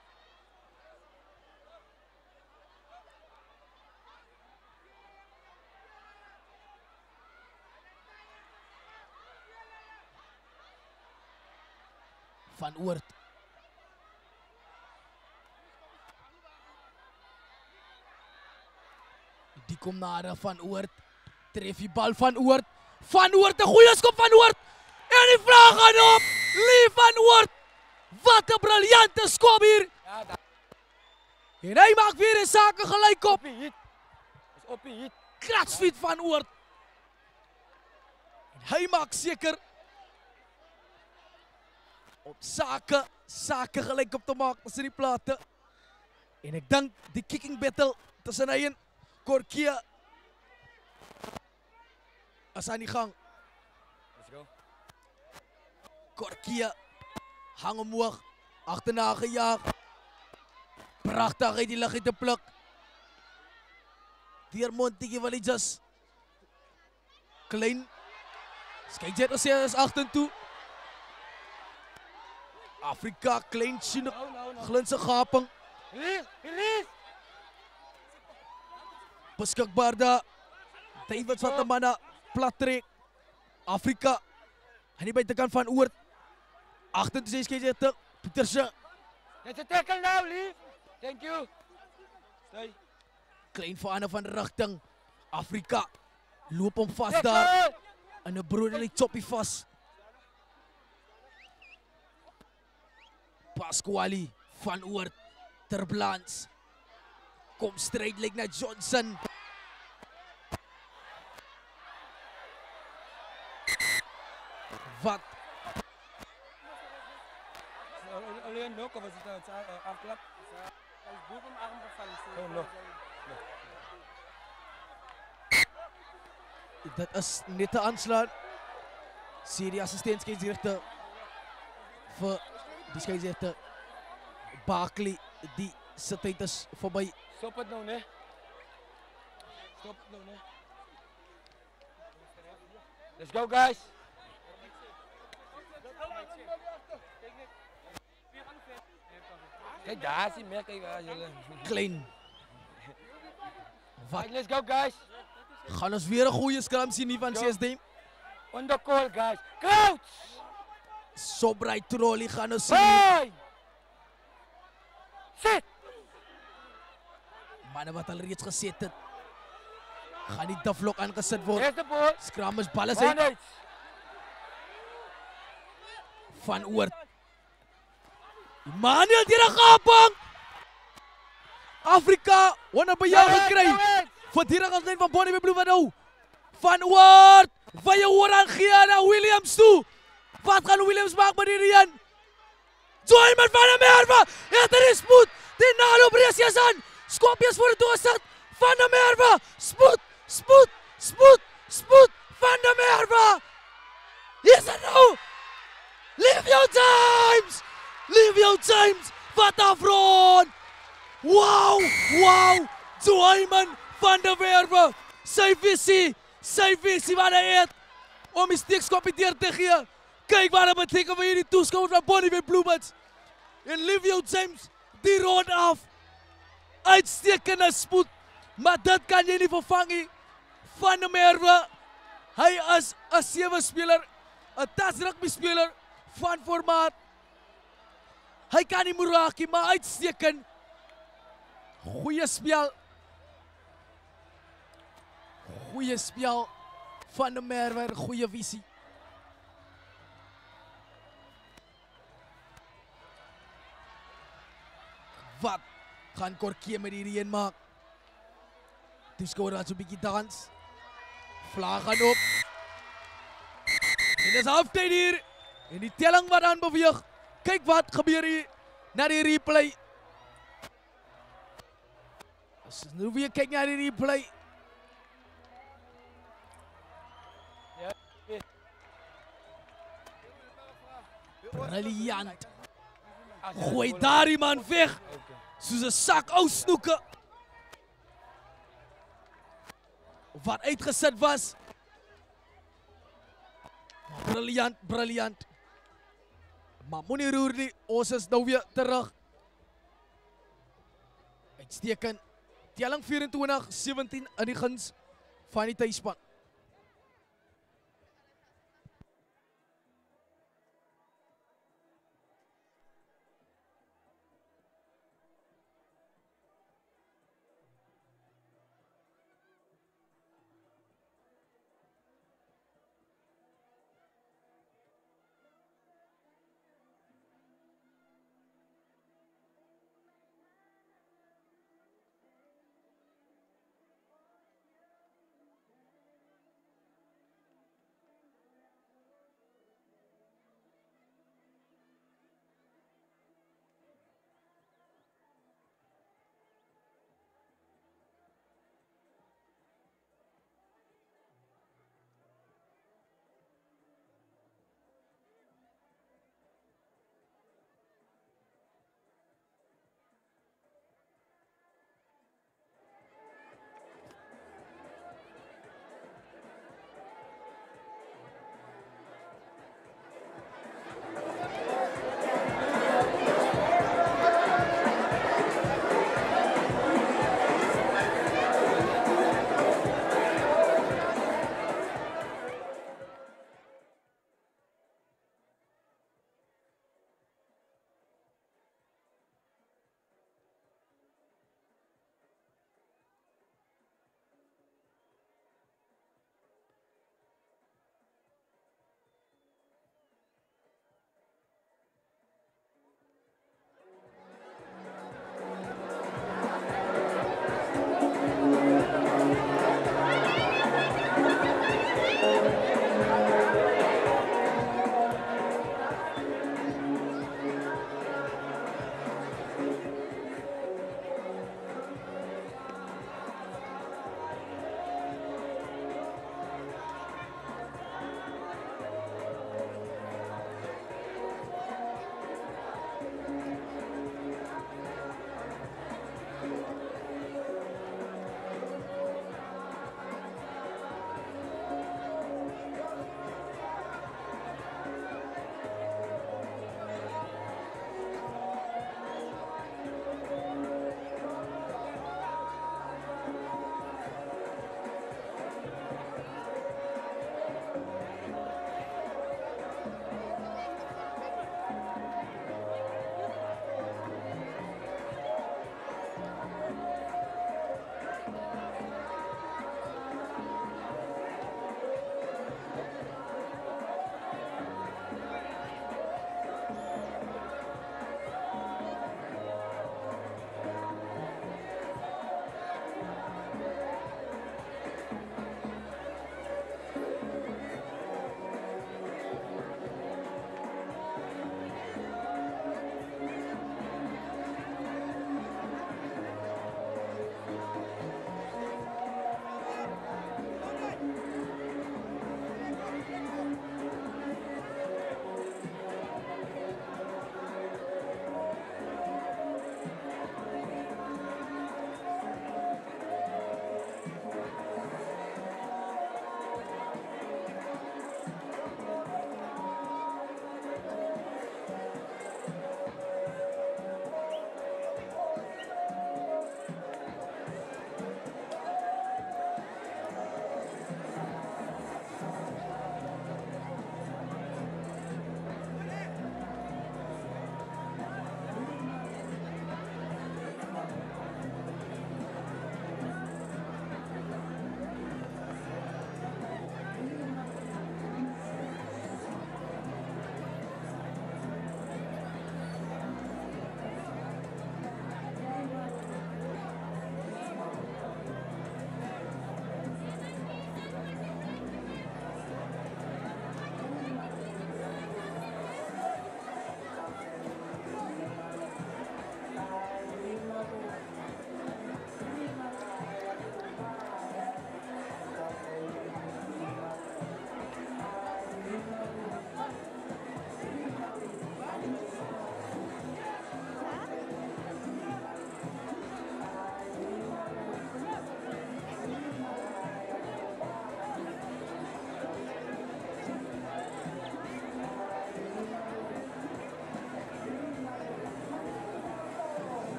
Van Oort. Die kom na Van Oort. Tref die bal Van Oort. Van Oort, 'n goeie skop Van Oort. En die vraag gaan op. Lee Van Oort. Wat 'n briljante skop hier. En hy maak weer 'n sake gelyk op. Is op die hit. Kratsfiet Van Oort. En hy maak seker om sake gelyk op te maak tussen die plate. En ek dink die kicking battle tussen hy en Korkia is aan die gang. Let's go. Korkia hang omhoog, agterna gejaag. Pragtig uit die lug uit te pluk. Deur Montetjie wil hy just klein. Skyjet as hy is agtertoe. Afrika klein sien glinse gaping. Release. Beskikbaar daar. Davids wat 'n manne plat trek. Afrika aan die buitekant van Oort. Agtertoe sê Skyjet Pieterse. Let's a tackle now, leave. Thank you. Stay. Klein verander van rigting. Afrika loop hom vas daar. En 'n broederly choppie vas. Pasquale van Oort ter balans. Kom stryd lyk na Johnson. Wat Alleen een knock of was het een afklap? Hij is boven mijn arm gevallen. Oh, no. dit is net te aanslaan. Sê die assistent skeieregter vir die skeieregter Barkley die se tyd is verby. Stop het nou, nee. Stop het nou, nee. Let's go, guys. Kijk, daar is hij meer. Kijk, Klein. Wat let's go, guys. gaan ons weer 'n goeie scrum sien hier van CSD. On the call, guys. Crouch. Sobrai Trolley gaan ons sien. Hey. Sit. Manne wat al reeds geset het. Gaan die daflok aangesit word. There's the ball. Scrum is balle One uit eight. van Oort. Emmanuel deur 'n gaping. Afrika wonder by jou gekry. Verdedigingslyn van Bonnie Bloem nou. Van Oort. Wye hoor aan gee na Williams toe. Wat gaan Williams maak met hierdie een? Join met Van der Merwe. Het er is spoed. Die nalo Presias aan. Skopjes voor die doorsit. Van der Merwe. Spoed. Spoed. Spoed. Spoed. Van der Merwe. Hier is het nou. Leave your times. Leave your times. Wat afrond. Wow. Wow. Joyman Van der Merwe. Sy visie wat hy het. Om die steekskopie deur te gee. Kyk wat dit beteken vir hierdie toeskouers van Bonnie Bloemits. En Livio James die rond af. Uitstekende spoed. Maar dit kan jy nie vervang nie. Van der Merwe. Hy is 'n 7 speler. 'n touch rugby speler van formaat. Hy kan nie moeraakie, maar uitstekend. Goeie spel. Goeie spel. Van der Merwe, goeie visie. Wat gaan Korkie met hierdie een maak? Die skouer wat so 'n bietjie dans. Vlag gaan op. En dis halftyd hier. En die telling wat aan beweeg. Kyk wat gebeur hier na die replay. As nou weer kyk na die replay. Briljant. Gooi daar die man weg. Soos 'n sak ou snoeke. Wat uitgesit was. Briljant, briljant. Maar moenie roer nie, ons is nou weer terug. Uitstekend. Telling 24-17 in die guns van die tuisspan.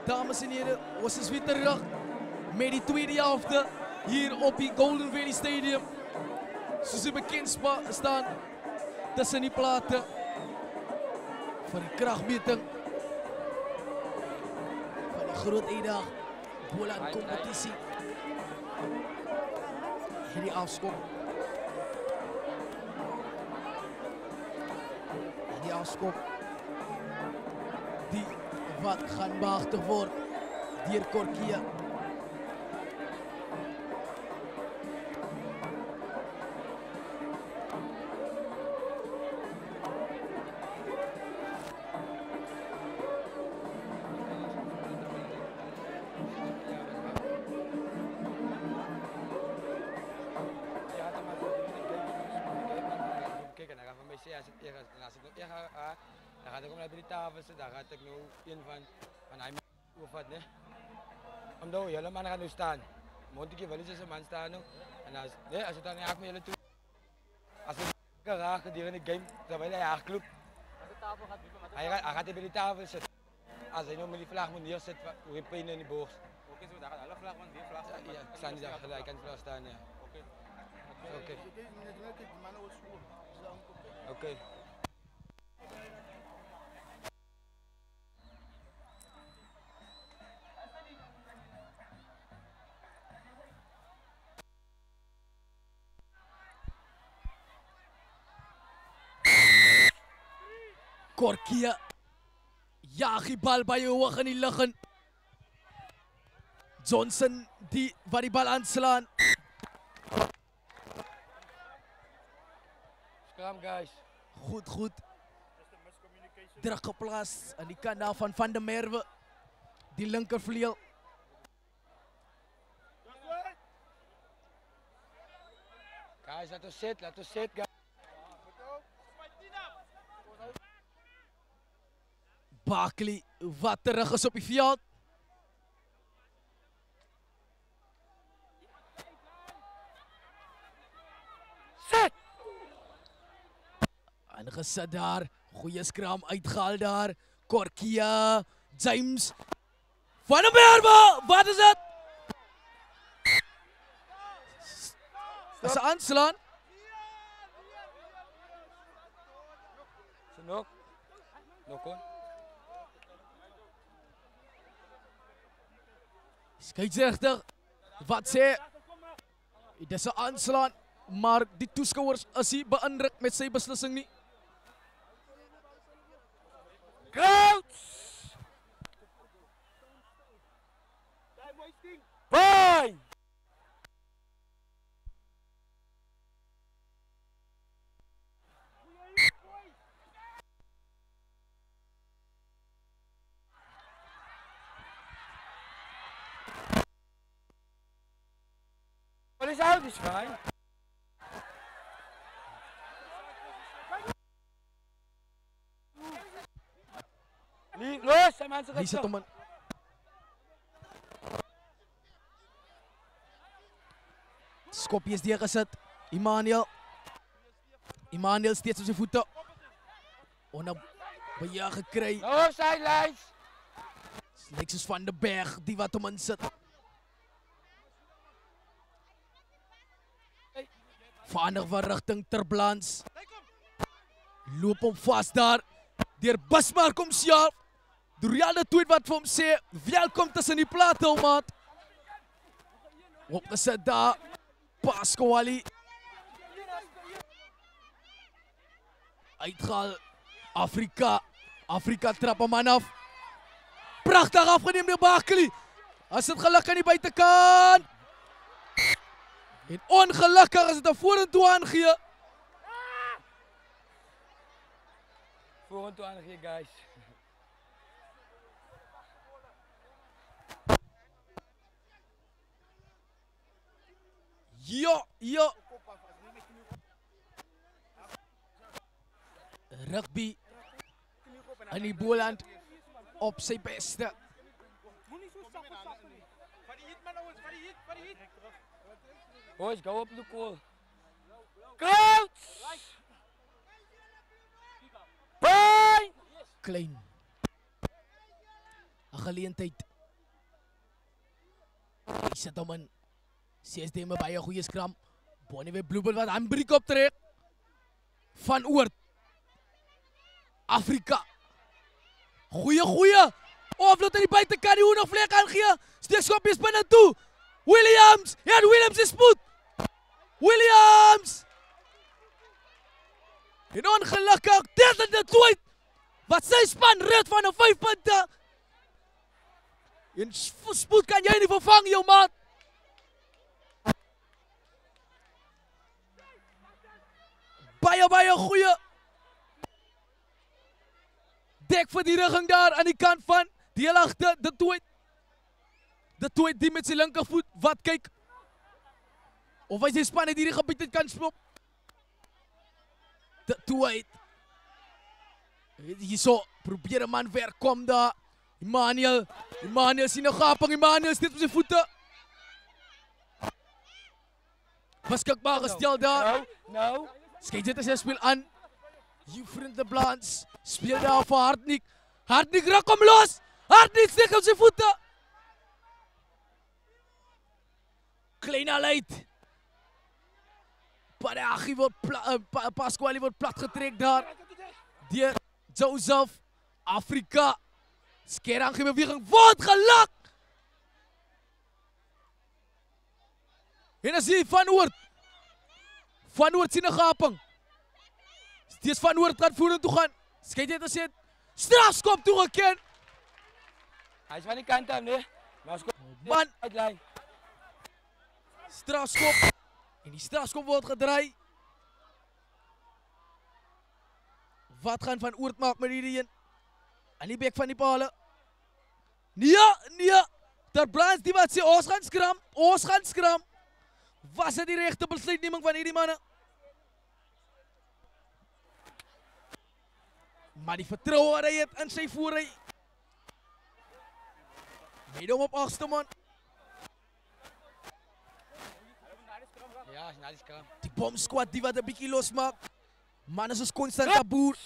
Dames en heren, ons is weer terug met die tweede helfte hier op die Golden Valley Stadium. Soos die bekend staan tussen die plate vir die kragmeting van die groot eendag Boland kompetisie. Hierdie afskop. Die afskop die wat gaan behartig word deur Korkia. Dan gaat ik om naar de tafel zitten, dan gaat ik nu een van hij oefent, né? Omdat jullie man gaan nu staan. Moet ik je wel eens een man staan nu. En als het dan niet met jullie toe. Als het graag gedurende de game, terwijl hij haar club. Hij gaat bij de tafel zitten. Als hij nu met die vlag moet neerzetten, hoe je pijn in die boog. Oké, zo daar gaat alle vlag, want die vlag. Ja, ik sta niet daar gelijk, kan vlag staan, ja. Oké. Oké. Korkia jaag die bal by jou hoog in die lug in. Johnson die wat die bal aanslaan. Scrum guys. Goed. Druk geplaas aan die kant daar van Van der Merwe. Die linkervleuel. Guys, laat ons sit, guys. Barkley wat terug is op die veld. Sit! En gesit daar. Goeie scrum uitgehaal daar. Korkia, James. Van der Merwe, wat is dit? Is 'n aanslaan? Nog kon. Scheidsregter, wat sê? Dit is 'n aanslaan, maar die toeskouers is nie beïndruk met sy beslissing nie. Crouch! Fine! What is out is fine. Los, zijn mensen Hy sit hom in. Skopie is deurgesit. Emmanuel steeds op sy voete. Baie gekry. No sidelines. Lyk soos Van der Berg die wat hom insit. Verander van rigting Terblans. Loop hom vas daar. Deur Bismarck homself. Dorian de tweet wat vir hom sê, welkom tussen die plate, ou maat. Opgesit daar. Pasquale. Uitgehaal. Afrika trap hom aan af. Pragtig afgeneem deur Barkley. As dit geluk aan die buitekant. En ongelukkig as dit 'n vorentoe aangee. Vorentoe aangee, guys. Ja. Rugby in die Boland op sy beste. Boys, go up the goal. Crouch! Bye! Klein. 'n geleentheid Hy sit hom in. CSD met baie goeie skram. Bonnie weer Bluebird wat handbreek optrek. Van Oort. Afrika. Goeie. Offload aan die buitekant, die hoe nog vlek aangee. Steekskoppies binne toe. Williams. Ja, Williams is spoed. Williams. En ongelukkig, dit de tweet. Wat sy span red van 'n 5 punte. En spoed kan jy nie vervang, jou maat. Baie goeie dekverdediging daar aan die kant van die heel agter, de Toit die met sy linkervoet wat kyk of hy sy span uit hierdie gebied kan slop. De Toit hierso probeer 'n man ver kom daar. Emmanuel sien 'n gaping, Emmanuel steeds op sy voete. Beskikbaar gestel daar. Nou. Skeidsrechter speel aan. Jufriend de Blans speel daar vir Hartnik. Hartnik ruk hom los. Hartnik steek op sy voete. Kleine Leid. Parachi word Pasquale word plat getrek daar. Deur Joseph. Afrika. Skerang beweging word gelak. En as hy Van Oort. Van Oort sien 'n gaping. Steeds Van Oort kan vorentoe gaan. Skeidsrechter sê strafskop toegeken. Hy is van die kant af, nee. Maar skop Man, uitlyn. strafskop. En die strafskop word gedraai. Wat gaan Van Oort maak met hierdie een? Aan die bek van die pale. Nee. Ter Blans die wat sê ons gaan skram. Was dit die regte besluitneming van hierdie manne? Maar die vertroue wat hy het in sy voorry. Meid hom op 8ste man. Ja, is na die skram. Die bomsquad die wat 'n bietjie losmaak. Manne soos Constant Kaboer.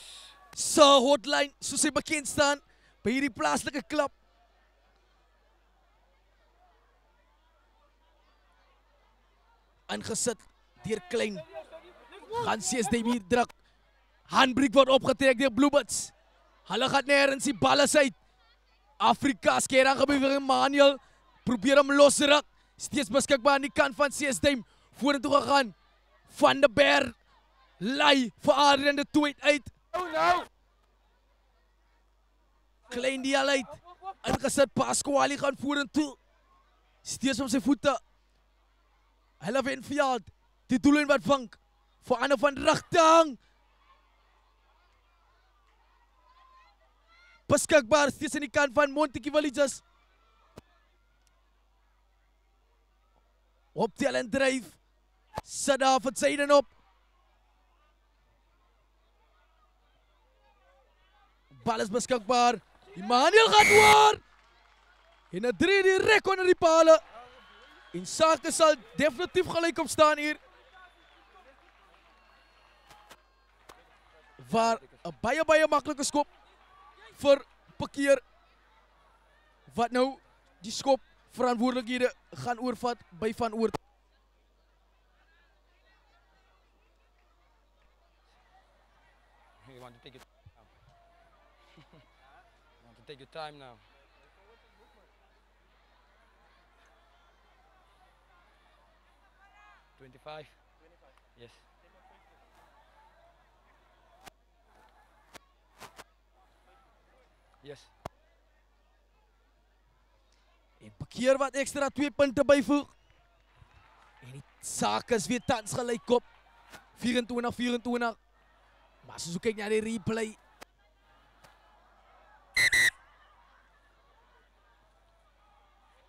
Se hotline, soos hy bekend staan by hierdie plaaslike klub. Ingesit deur Klein. Gaan CSD hier druk. Handbreek word opgetrek deur Bluebirds. Hulle gaan nêrens die balle uit. Afrika skerang gebeur Emmanuel probeer hom losruk. Steeds beskikbaar aan die kant van CSD. Vorentoe gegaan. Van der Berg lei vir Adrian de Toit uit. Nou. Klein die al uit. Ingesit Pasquale gaan vorentoe. Steeds op sy voete. Hulle wen veld. Die doelin wat vank. Vir ander van rigting. Beskikbaar steeds aan die kant van Montetjie Villages. Optel en dryf. Sit daar vir Syden op. Bal is beskikbaar. Emmanuel gaat oor. En 'n 3 direk onder die pale. En sake sal definitief gelyk op staan hier. Waar 'n baie maklike skop vir Parkeer. Wat nou die skop verantwoordelikhede gaan oorvat by Van Oort. You want to take it now. You want to take your time now. $25. Yes. Yes. En Parkeer wat ekstra 2 punte byvoeg. En die saak is weer tans gelyk op 24-24. Maar as ons kyk na die replay.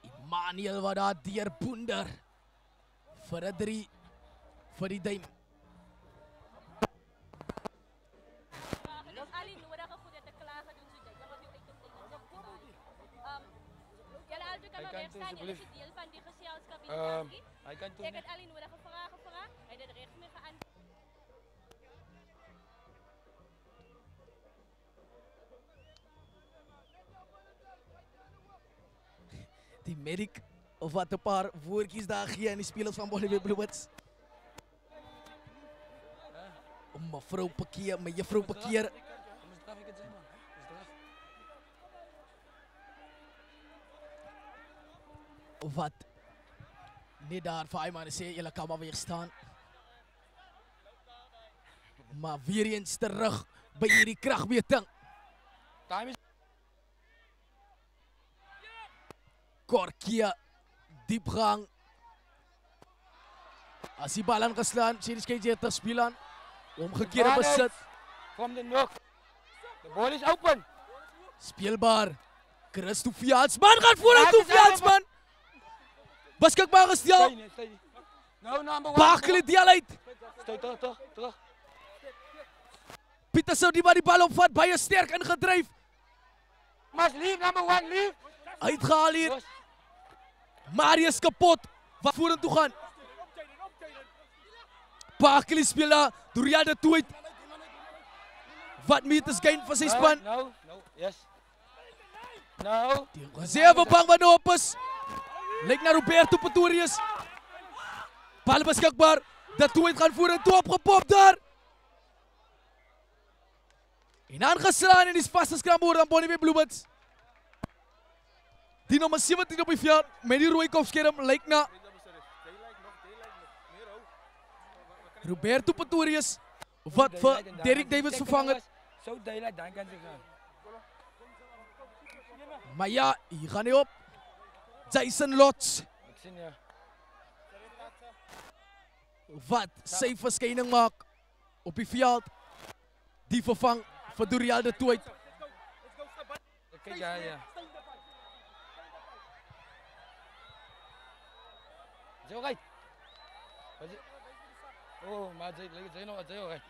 Emmanuel wat daar deur boender. Vir 'n 3 vir die duim. Hy kan toe. Ek het al die nodige vrae gevra. Hy het dit reg mee geantwoord. Die medic Of wat 'n paar woordjies daar gee aan die spelers van Bonneville Bluebirds. Mevrou Pekeer, mejuffrou Pekeer. Of wat net daar vir hy man sê, julle kan maar weer staan. Maar weer eens terug by hierdie kragmeting. Time is Korkia, diepgang. As die bal aangeslaan, sien jy jy te speel aan. Omgekeerde besit. from the knock. The ball is open. Speelbaar. Christo Fiatsman gaan vooruit toe Fiatsman. Beskikbaar gestel. Stay. No, number 1. Bakeli deel uit. Stay terug. Pieter sou die bal opvat, baie sterk ingedryf. Must leave, number 1, leave. Uitgehaal hier. Yes. Marius kapot. Wat vorentoe gaan. Bakeli speel daar. Dorian de Toeit. Wat meters gain vir sy span. No, yes. No. Reserve bang wat nou op is. Lyk na Roberto Pretorius. Bal beskikbaar. De Toeit gaan vorentoe opgepop daar. En aangeslaan en is vastgeskraam word aan Bonneville Bluebirds. Die nummer 17 op die veld met die rooi kopskerm lyk na Roberto Pretorius wat vir Derek Davids vervang het. So daylight, dan kan ze gaan. Maar ja, hier gaan hy op. Jason Lots Ik zie je. wat sy verskyning maak op die veld. Die vervang vir Dorian de Toeit. Kijk, ja. Is het right? Oh, maar zij nog, zij alright.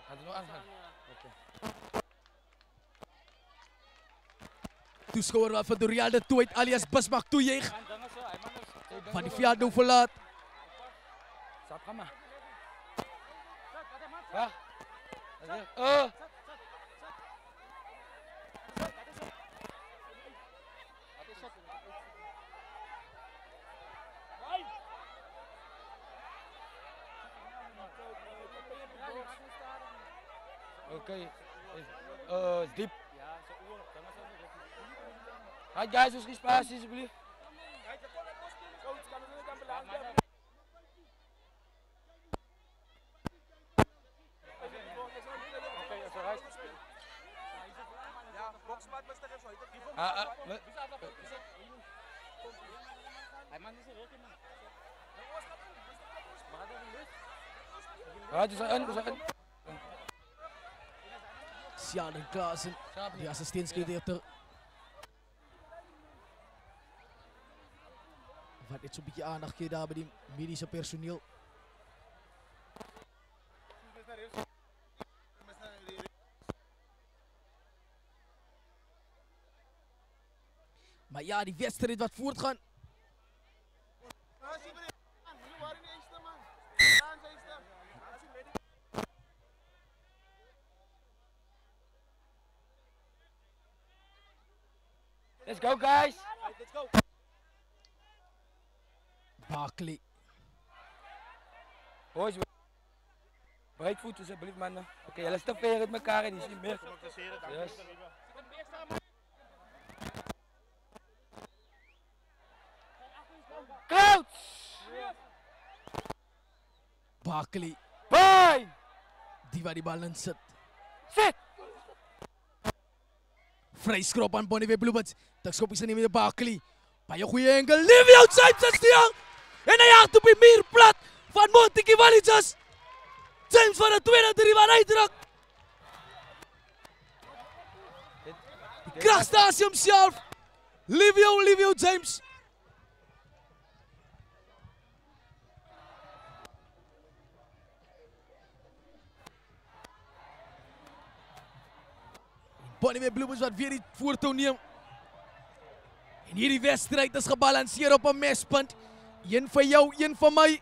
Gaat er nog aangaan? Oké. Toeskouer wat vir Dorian de Toeit alias Bismarck toejuig. Van die veld nou verlaat. Stap, ga maar. Wacht. Oh. Oké. Diep. Right guys, ons spasie alsjeblieft. Sjaden Klaassen, die assistentskader. Wat net zo'n beetje aandacht gee daar bij die medische personeel. Maar ja, die wedstrijd wat voortgaan. Let's go guys. Let's go. Bakeli. Boys, breedvoet alsjeblieft mannen. Oké, jullie stopperen met elkaar en die zien meer. Yes. Crouch! Bakeli. Bye! Die waar die bal in zit. Sit! Vryskop aan Bonneville Bluebirds. Tekskop is er niet meer Bakeli. Baie goeie enkel. Livio James is die aan. En hij jaagt op die muurplat van Monty Walliges. James van de tweede drie waar hij druk. Krachtstasie hemzelf. Livio James. Bonneville Bluebirds wat weer die voortou neem. En hierdie wedstrijd is gebalanceerd op een mespunt. Een van jou, een van mij.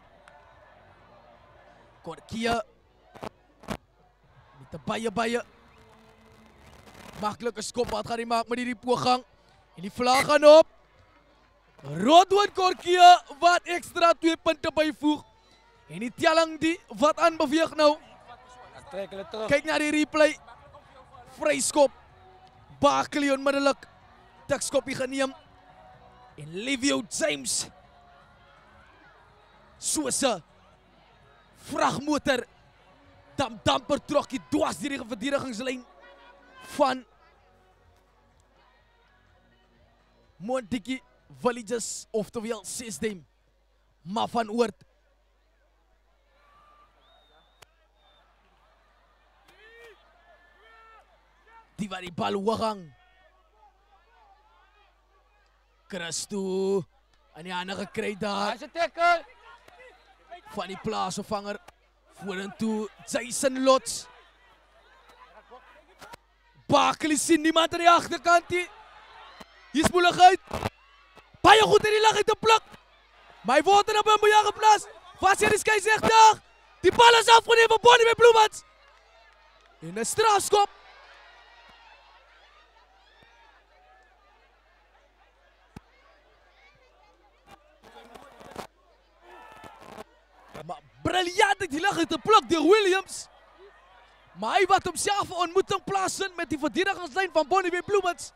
Korkia. Met de baie. Makkelijke skop wat gaat hij maken met die poging. En die vlag gaan op. Rodwin Korkia wat extra 2 punten bijvoegt. En die telling die wat aanbeweegt nou. Trek hulle terug. Kijk naar die replay. Vryskop. Barkley onmiddellik. Tikskopie geneem. En Livio James. Soos 'n vragmotor. Damper trokkie dwars deur die verdedigingslyn van Montetjie Villages, oftewel Sesdam. Maar van Oort. Die waar die bal hoog hang. Christo aan die hande gekry daar. Hy's 'n tackle. Van die plaasvervanger vorentoe Jason Lots. Barkley sien niemand aan die agterkant nie. Hier is moeilikheid. Baie goed in die lug uit te pluk. Maar hy word er op 'n moeie geplaas. Wat sê die skeieregter? Die bal is afgeneem van Bonnie met Bloemans. En 'n strafskop. Maar briljant uit die lug uit te pluk deur Williams. Maar hy wat homself 'n ontmoeting plaasvind met die verdedigingslyn van Bonnie Bloemans.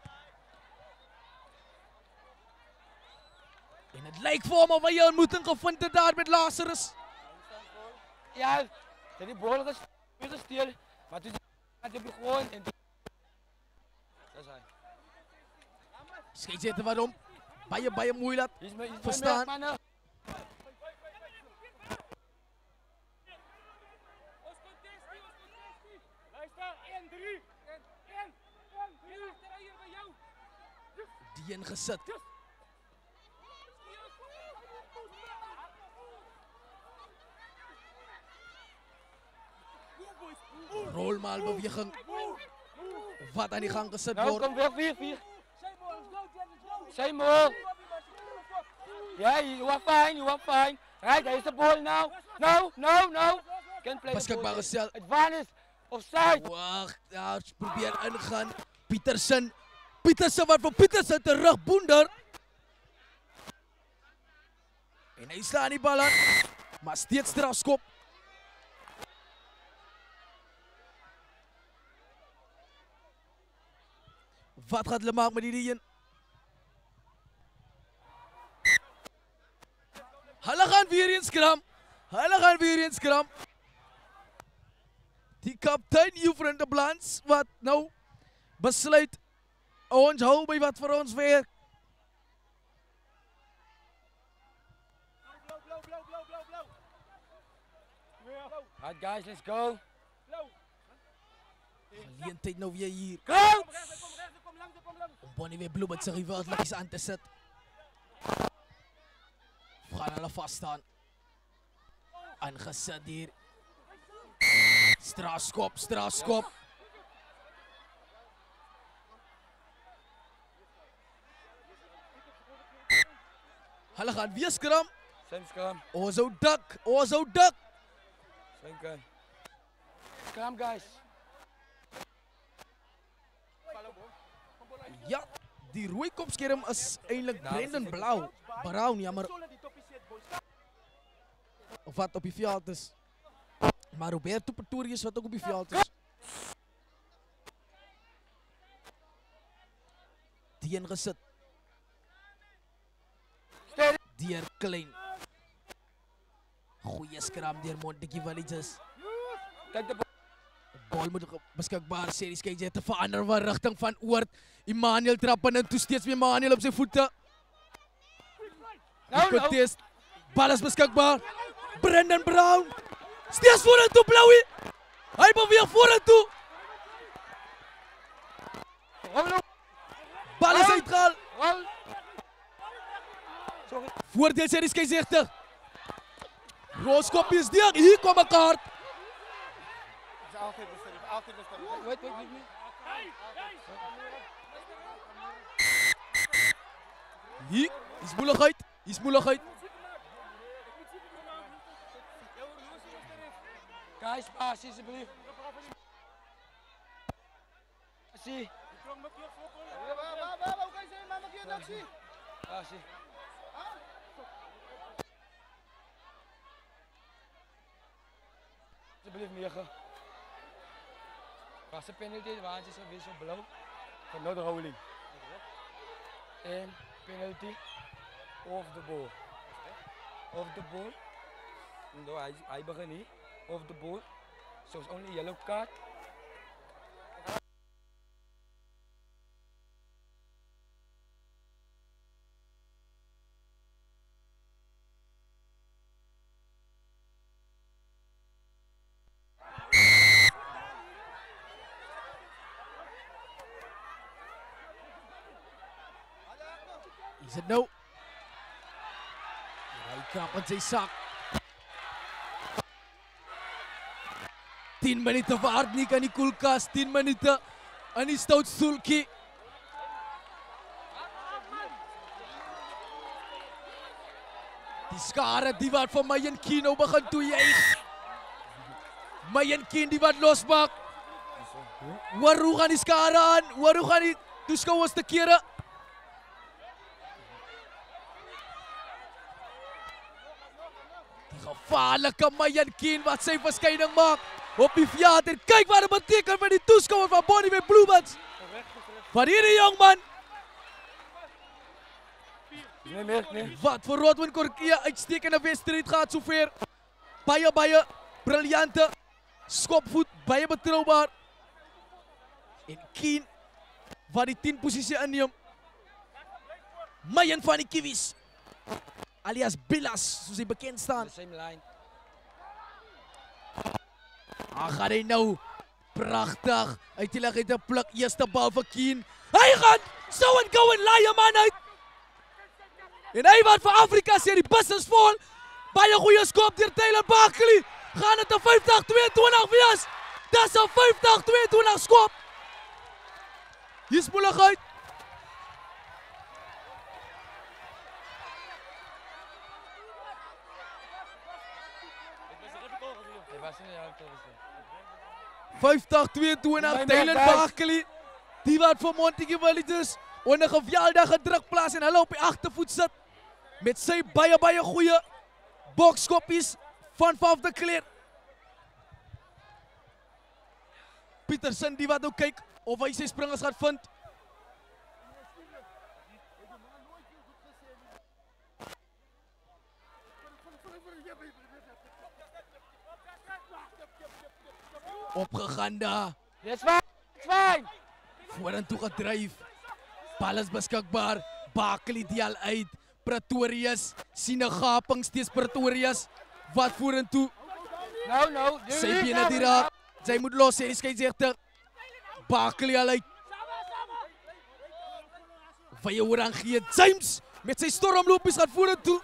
En het lyk vir hom of hy 'n ontmoeting gevind het daar met Lazarus. Ja, dit die bal gesteel, maar toe het hy begon en dis hy. Skeieregter wat hom baie moeilik laat Hier's my verstaan. manne. Die ingesit. Rolmaalbeweging wat aan die gang gesit Nou word. kom weer 4-4. Seymour. Yeah, you are fine. Right, there's the ball now. No. Can't play the Beskikbaar ball. gestel. Advantage. Offside. Wag, daar probeer ingaan. Petersen wat vir Petersen terugboender. En hy slaan die bal aan. Maar steeds strafskop. Wat gaat hulle maak met hierdie een? Hulle gaan weer eens skram. Die kaptein Juffrou de Blans wat nou besluit ons hou by wat vir ons werk. Right guys, let's go. Geleentheid nou weer hier. Go! Om Bonnie weer Bloem met sy rivaal aan te sit. Gaan hulle vas staan. Aangesit hier. Strafskop. Hulle gaan weer skram. Same scrum. Ons hou dik. Same gun. Scrum guys. Ja, die rooi kopskerm is eintlik Brendan Brown, jammer. Of wat op die veld is. Maar Roberto Pretorius wat ook op die veld is. Die ingesit. Deur Klein. Goeie skram deur Montetjie Villages. Take the ball. Bal moet beskikbaar, sê die skeieregter verander van rigting van Oort. Emmanuel trap in en toe steeds weer Emmanuel op sy voete. No. Contest. Bal is beskikbaar. Brendan Brown. Steeds vorentoe Blauwie. Hy beweeg vorentoe. Bal is uitgehaal. Roll. Sorry. Voordeel sê die skeieregter. Rooskopie is deur. Hier kom 'n kaart. Wait. Hier is moeilikheid. Guys, pass alsjeblieft. Zie. Passie. Alsjeblieft 9. Was een penalty, waar is geweest op blauw. Van not rolling. En penalty. Off the ball. Off the ball. No, hij begint niet. Off the ball. So it's only yellow card. Is het nou? Hij kapt aan zijn zak. 10 minuten voor Artnik aan die koelkast. 10 minuten aan die stoutstoelkie. Die skare die wat van Mayen Kien nou begin toejuig. Mayen Kien die wat losmaak. Waarom gaan die skare aan? Waarom gaan die toeskouwers te keren? Gevaarlijke Mayen Kien wat zijn verschijning maakt op die theater. Kijk wat het betekent voor die toeschouwer van Bonneville Bluebirds. Van hierdie jongman. Nee. Wat voor Rodwin Korkia uitstekende wedstrijd gaat zover. Baie briljante schopvoet, baie betrouwbaar. En Kien wat die 10 positie inneemt. Mayen van die Kiwis. Alias Billas, zoals hij bekend staan. Same line. Gaat hij nou prachtig uit die leg uit de pluk. Eerste bal voor Kien. Hij gaat zo en go en laai hem aan uit. En hij wat voor Afrika sê die bus is vol. Baie goeie skop deur Taylor Barkley. Gaan het 'n 50-22 wees. Dis 'n 50-22 skop. Hier spoelig uit. Was in de auto. 50-22 Taylor Barkley. Die wat voor Montague Villagers onder geweldige druk plaas en hulle op die agtervoet sit. Met sy baie goeie bokskoppies van Van der Kleer. Peterson die wat nou kyk of hy sy springers gaat vind. Opgegaan daar. Dis fijn. Vorentoe gedryf. Bal is beskikbaar. Barkley die al uit. Pretorius sien 'n gaping steeds Pretorius. Wat vorentoe? Nou. Sy bene die raak. Sy moet los sê die skeieregter. Barkley al uit. Vye orang gee James met sy stormlopies gaan vorentoe.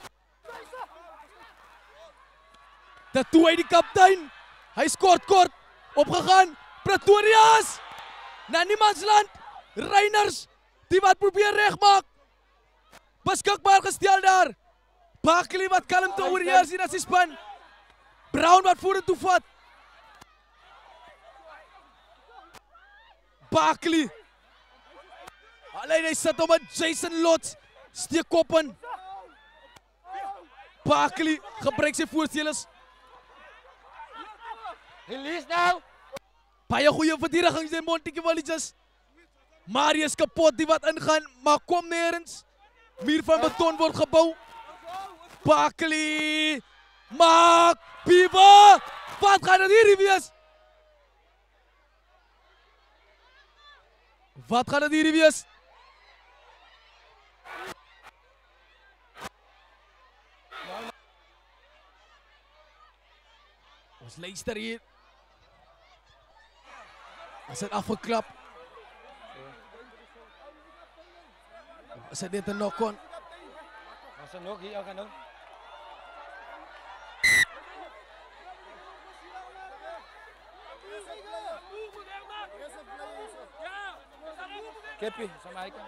Dat toe hy die kaptein. Hy kort opgegaan. Pretorius na niemandsland. Reiners die wat probeer regmaak. Beskikbaar gestel daar. Barkley wat kalmte oorheers in sy span. Brown wat vorentoe vat. Barkley. Alleen hy sit om 'n Jason Lotz steek kop in. Barkley gebruik sy voorstellers. Release nou. Baie goeie verdediging in Montague Villagers. Marius kapot die wat ingaan, maar kom nergens. Muur van beton word gebou. Barkley. Maak. Piva. Wat gaan dit hierdie wees? Wat gaan dit hierdie wees? Ons luister hier. Is het afgeklap? Is het net een knock-on? Was er nog hier gaan doen? Keppie, van mij kan.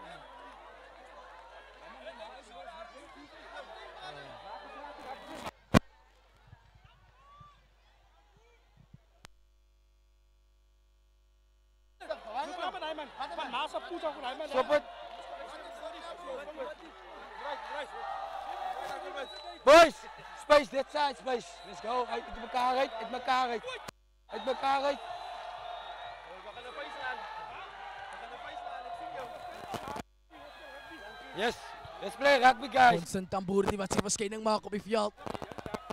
Boys, space, dit side space. Let's go, uit elkaar uit. Uit elkaar uit. Yes, let's play rugby guys. Constant Tamboer die wat sy verskyning maak op die veld.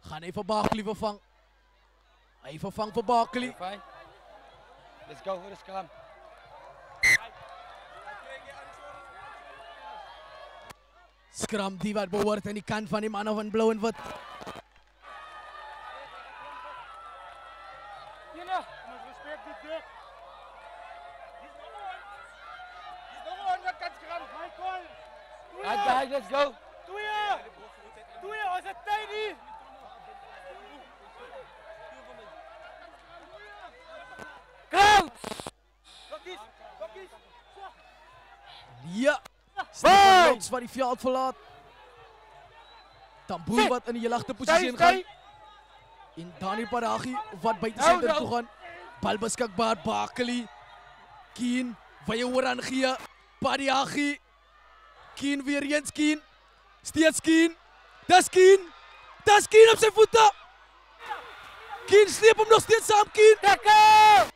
Gaan hy vir Barkley vervang. Hy vervang vir Barkley. Fine. Let's go for the scrum. Scrum die wat behoort aan die kant van die manne van blou en wit. Right guys, let's go. Ons het tyd hier. Crouch! Ja. Stefan Lots wat die veld verlaat. Tamboer wat in die ligte posisie ingaan. En Dani Paragi wat buite senter toe gaan. Bal beskikbaar, Barkley. Keen, wye ooraan gee. Paragi. Keen weer eens Keen. Steeds Keen. Dis Keen. Dis Keen op sy voete. Keen sleep hom nog steeds saam, Keen. Tackle!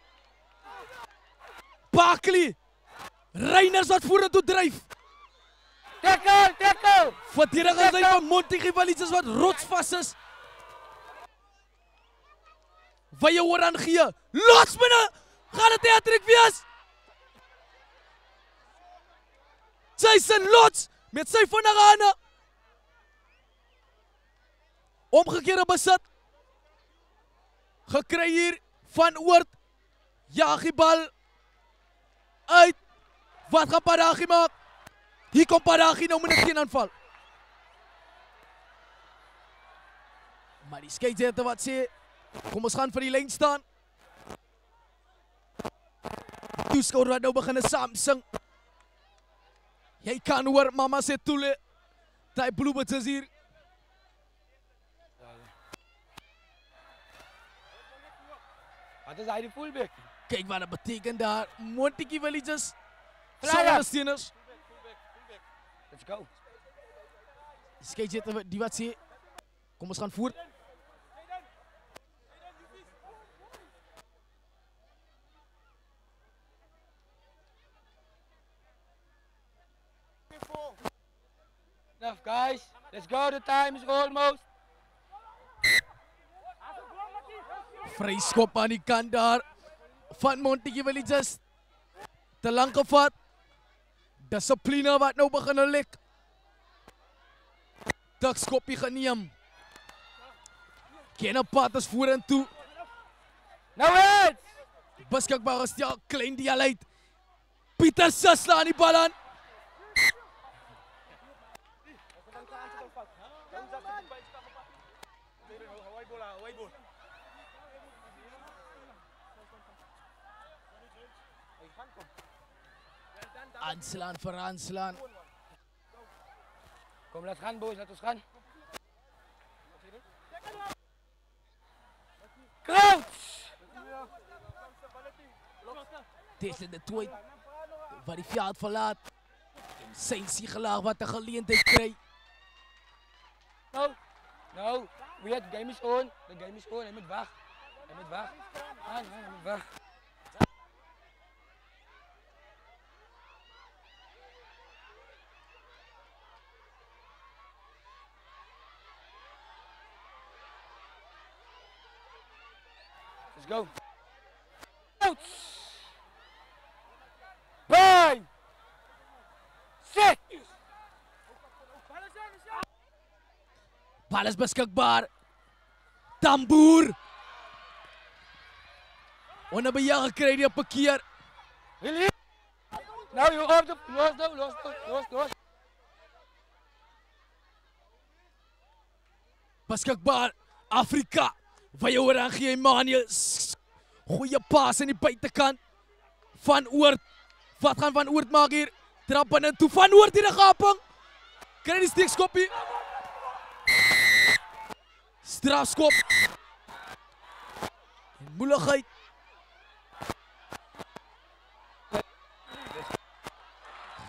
Barkley. Reiners wat vorentoe dryf. Tackle, tackle! Verdedigers uit van Montige Valises wat rotsvas is. Wye ooraan gee. Lots binne. Gaan dit 'n hattrick wees? Jason Lots met sy vinnige hande. Omgekeerde besit. Gekry hier van Oort. Jaag die bal uit. Wat gaan Paragi maak? Hier kom Paragi nou met 'n teenaanval. Maar die skeieregter wat sê, kom ons gaan vir die lyn staan. Toeskouer wat nou begin saam sing. Jy kan hoor mama sê toele. Daai Bluebirds is hier. Wat is hy die fullback? Kyk wat dit beteken daar. Montige Valises. Flyer. Salasteeners. Let's go. Die skeieregter die wat sê, kom ons gaan voort. Enough guys. Let's go, the time is almost. Vryskop aan die kant daar van Montige Valises. Te lank gevat. Dissipline wat nou begin lek. Dagskoppie geneem. Kennepat is vorentoe. Nou het! Beskikbaar gestel, klein die uit. Pieter Sisla aan die bal aan. Aanslaan vir aanslaan. Kom, laat gaan boys, laat ons gaan. Crouch! Deze de tweet wat die veld verlaat. Zijn siegelaar wat de geleentheid krijgt. No, we had game is on. The game is on, hij moet weg. Hij moet weg. Hij moet weg. Let's go. Out. Bang. Sit. Bal is beskikbaar. Tamboer. Onabeyag gekry die op 'n keer. Really? Now you have to lost. Beskikbaar. Afrika. Wye ooraan gee Emmanuel. Goeie pas aan die buitekant. Van Oort. Wat gaan Van Oort maak hier? Trap in toe. Van Oort hier 'n gaping. Kry die steekskoppie. Strafskop. Moeilikheid.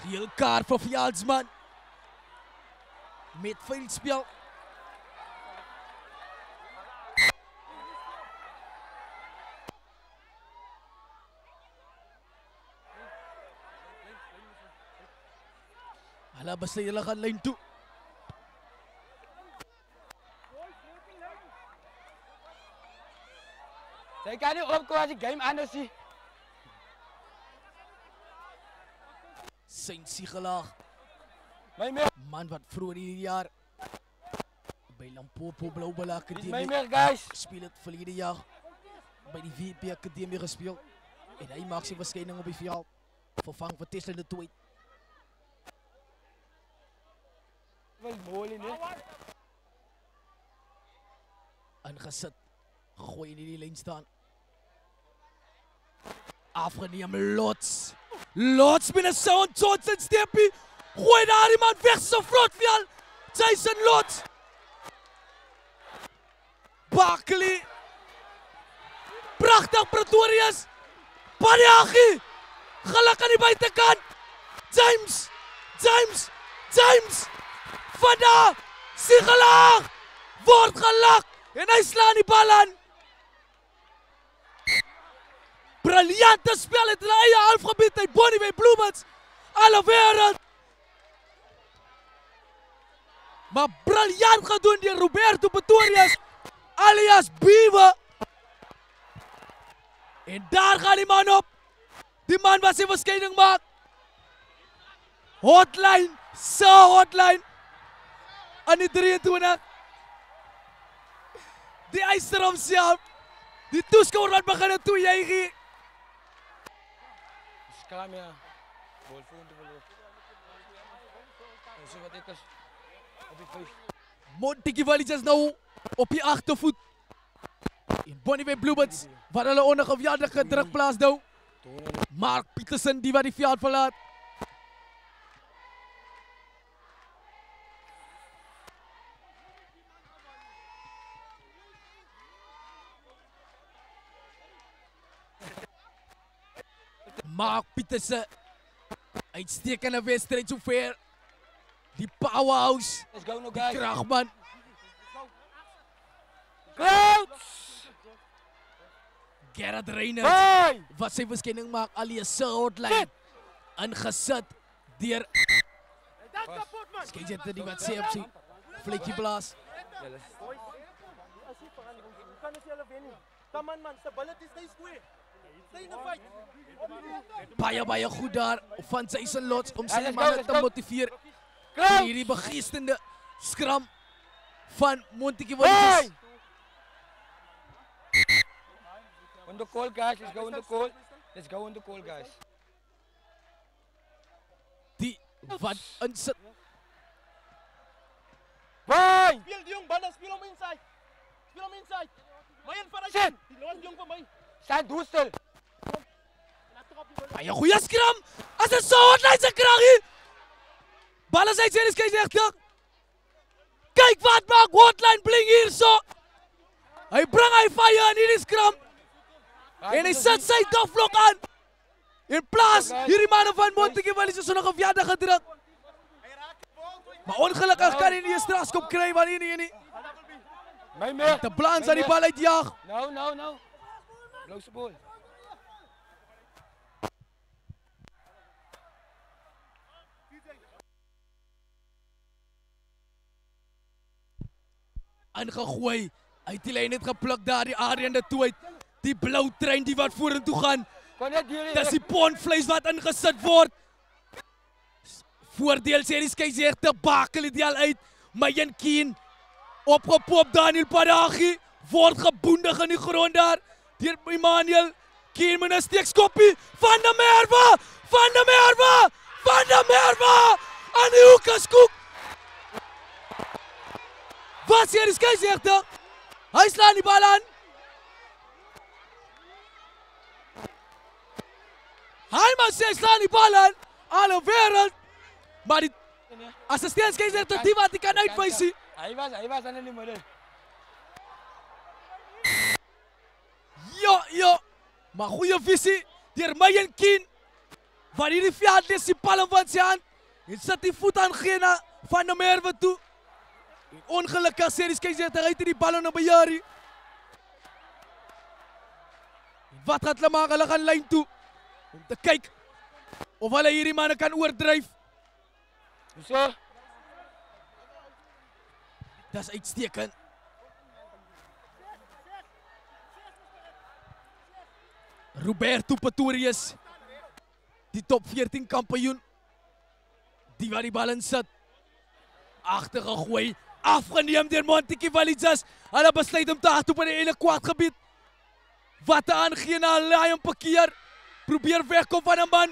Geel kaart vir Veldsmann. Met veldspel. Hulle besluit hulle gaan lyn toe. Sy kan nie opkom as die game anders is. Saint Sigelaar, My meer, man wat vroeër hierdie jaar by Limpopo Blauwbal dis my Akademie meer guys. speel het verlede jaar by die WP Akademie gespeel. En hy maak sy verskyning op die veld. Vervang vir Tesla de Toit. Wel mooi nie. Ingesit. Gooi in die lyn staan. Afgeneem Lots. Lots met 'n sound shots en steppie. Gooi daar iemand weg so vlotveld. Jason Lots. Barkley. Pragtig Pretorius. Padiagi. Geluk aan die buitekant. James. Van daar. Sigelaar. Word gelak. En hy slaan die bal aan. Briljante spel het hulle eie halfgebied uit Bonnievale Bloemens. Alle wêreld. Maar briljant gedoen deur Roberto Pretorius alias Biewe. En daar gaan die man op. Die man wat sy verskyning maak. Hotline. Aan die 23. Die eister homself. Die toeskouer wat begin toe juig. Skram ja. Bol vorentoe verloor. En so wat ek is op die 5. Montetjie Wallis is nou op die agtervoet. En Bonnievale Bluebirds wat hulle ongewelddige druk plaas nou. Mark Petersen die wat die veld verlaat. Mark Petersen, uitstekende wedstrijd zover. Die powerhouse, Let's go no die guys. krachtman. Coach! Gerard Reinert, Hey! wat sy verskyning maak, alias sy hotline. Ingesit deur Skeyjette die wat sê op sy vlekkie blaas. Baie goed daar van Jason Lots om sy Let's go, manne let's te go. motiveer. Coach! Hierdie begeestende skram van Montetjie Wallis. Hey! On the call guys, let's go on the call. Let's go on the call guys. Die wat insit. Bye! Speel die jong bal, speel hom inside. Speel hom inside. Mayan para Shit. Die laat jong vir my. Staan doestel. Baie goeie skram. As dit so hotline se kraggie. Bal is uit sy regter. Kyk wat maak hotline bling hierso. Hy bring hy fire in hierdie skram en hy sit sy dofblok aan. In plaas hierdie manne van Montetjie Wallis is nog 'n verjaardag gedruk. Maar ongelukkig kan hy nie 'n strafskop kry van hierdie nie. My meer. De Blans aan die bal uitjaag. No. Blauwse bal. Aangegooi. Uit die lyn het gepluk daar die Adrian de Toit. Die blou trein die wat vorentoe gaan. Kon net hierdie. Dis die pondvleis wat ingesit word. Voordeel sê die skeieregter bakel die al uit. Mayen Keen opgepop Daniel Padagie word geboendig in die grond daar deur Emmanuel Keen met 'n steekskoppie van der Merwe aan die hoek geskoek. Wat sê die skeieregter? Hy slaan die bal aan. Hy maar sê slaan die bal aan. Alle wêreld. Maar die assistent skeieregter die wat hy kan uitwys. Hy was aan in die middel. Ja. Maar goeie visie deur Mayen Keen. Wat hierdie veld is die palm van sy hand. En sit die voet aan Gena van der Merwe toe. En ongelukkig sê die skeieregter uit die bal nou bejaar. Wat gaan hulle maak? Hulle gaan lyn toe om te kyk of hulle hierdie manne kan oordryf. So. Dis uitstekend. Roberto Pretorius, die top 14 kampioen, die wat die bal in sit, agtergegooi, afgeneem deur Montetjie Validzas, hulle besluit om te hardloop in die ene kwartgebied, wat aangee na Lion Parkeer, probeer wegkom van 'n man,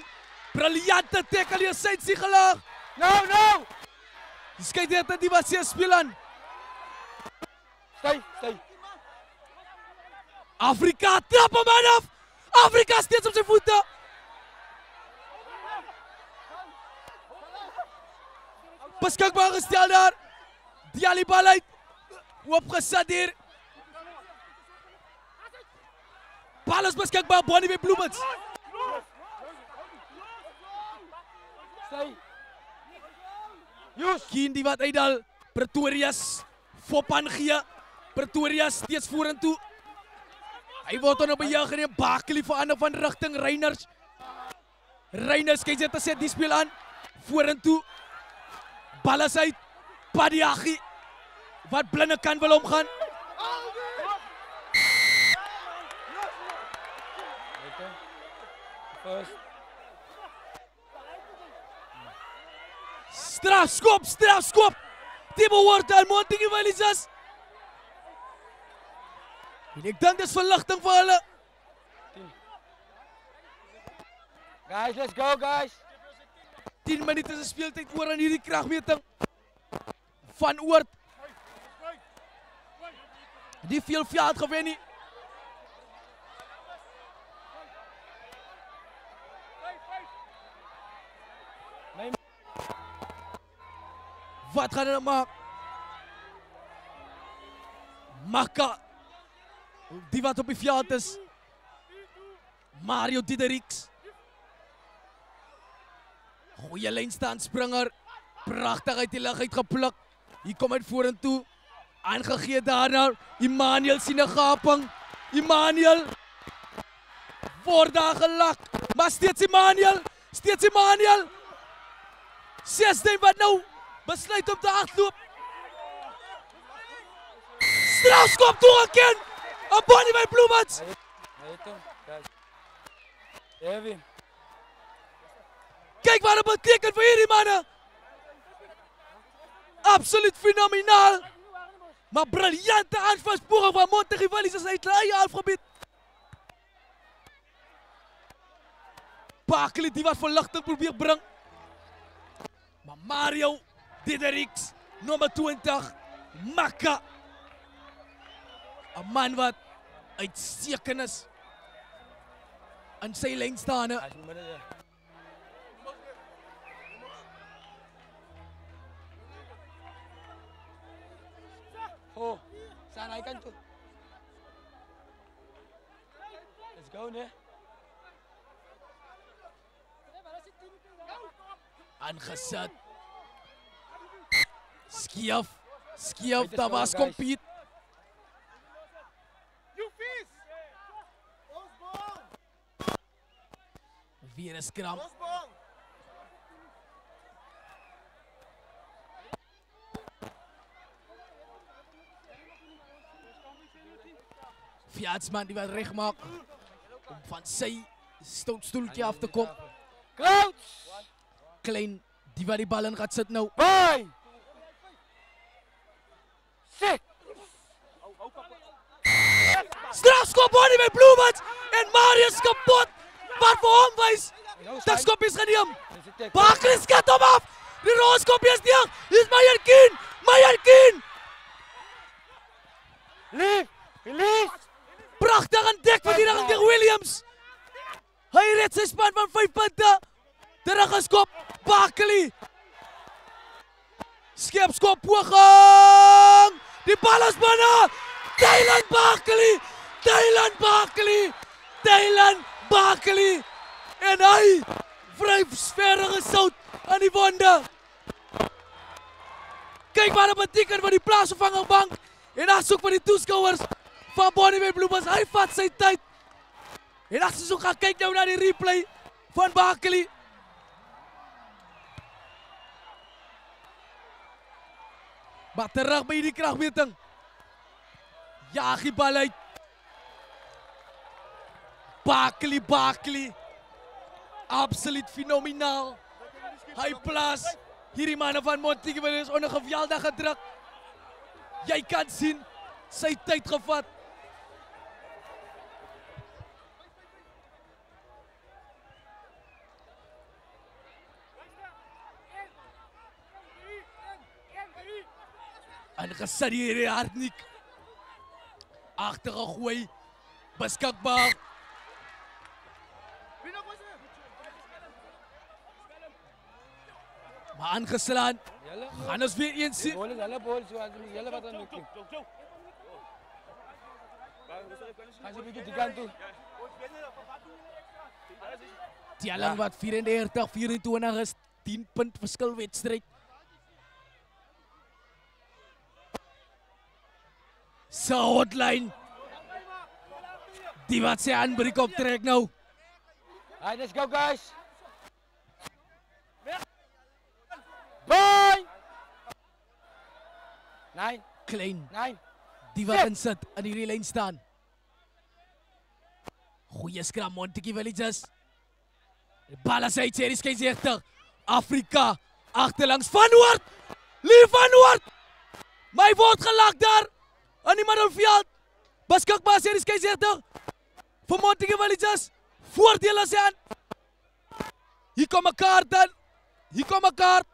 briljante tackle deur Saintsie gelaag, No! die skeieter die wat se speel aan, Stay. Afrika trap hom aan af, Afrika steeds op sy voete, beskikbaar gestel daar, die al die bal uit, opgesit hier, bal is beskikbaar, Bonnie Bloemens, Stay. Use. Kien die wat uitdal, Pretorius, Fop aangee, Pretorius steeds vorentoe, hy word dan op beheer geneem, Bakely verander van rigting, Reiners kyk te set die speel aan, vorentoe, bal is uit, Padiagi, wat blinde kan wil omgaan, First. strafskop, die behoort aan Montetjie Validzas, en ek dink dis verligting vir hulle, Guys, let's go, guys. 10 minute se speeltyd oor aan hierdie kragmeting, Van Oort, die veel veld gewen nie, wat gaan hulle maak? Maka, die wat op die veld is, Mario Diedericks, goeie lynstaanspringer, pragtig uit die lug uitgepluk, hier kom uit vorentoe, aangegee daarna, Emmanuel sien 'n gaping, Emmanuel, word daar gelak, maar steeds Emmanuel, 16 wat nou, besluit om te hardloop, strafskop toegeken, en Bonnie Bloemens, Weet hom, guys. Heavy. kyk wat dit beteken vir hierdie manne, absoluut fenomenaal, maar briljante aanvalspoging van Montetjie Validzas uit hulle eie halfgebied, Bakely die wat verligting probeer bring, maar Mario Diedericks, nommer 20, Maka, 'n man wat uitstekend is in sy lynstaande, As jy midde. Oh, staan hy kant toe. Let's go, ne? aangesit, Skief, daar was compete, weer 'n skram, Fiatsman die wat reg maak, om van sy stoeltjie af te kom, Coach! Klein, die wat die bal in gaat sit nou, Bye! Sit! strafskop Bonnie Bloemens, en Marius kapot, wat vir hom wys, stikskop is geneem, Bakely skat hom af, die rooskop is neer, hier is Meyer Kien, Leave! Release! prachtig en dik verdediging tegen Williams, hy red sy span van 5 punte, teruggeskop, Bakely, skepskop poging, die bal is binne, Dylan Bakely, en hy vryf sferige sout aan die wonde. Kyk wat dit beteken vir die plaasvervanger bank, en dan soek vir die toeskouers van Bonnie Bloemens, hy vat sy tyd, en as jy so gaan kyk nou na die replay van Bakely, Maar terug by die kragmeting. Jaag die bal uit. Barkley. Absoluut fenomenaal. Hy plaas hierdie manne van Montague Williams onder geweldige druk. Jy kan sien, sy tyd gevat. En gesit hierdie Hartnik. Agtergegooi. Beskikbaar. Maar aangeslaan. Gaan ons weer eens sien. Bol is hulle bol, so as julle wat aan doen. Gaan ze bietjie die kant toe. Telling wat 34-24 is, 10 punt verskil wedstryd. Sy hotline. Die wat sy aanbreek optrek nou. Alright, let's go guys. Bye. 9. Klein. 9. Die wat insit in hierdie lyn staan. Goeie skram, Montague Villages. Die bal is uit, Series K60. Afrika, achterlangs Van Noord. Lee Van Noord. My word gelak daar. In die middelveld. Beskikbaar Series K60. Vir Montague Villages. Voordeel is aan. Hier kom 'n kaart dan. Hier kom 'n kaart.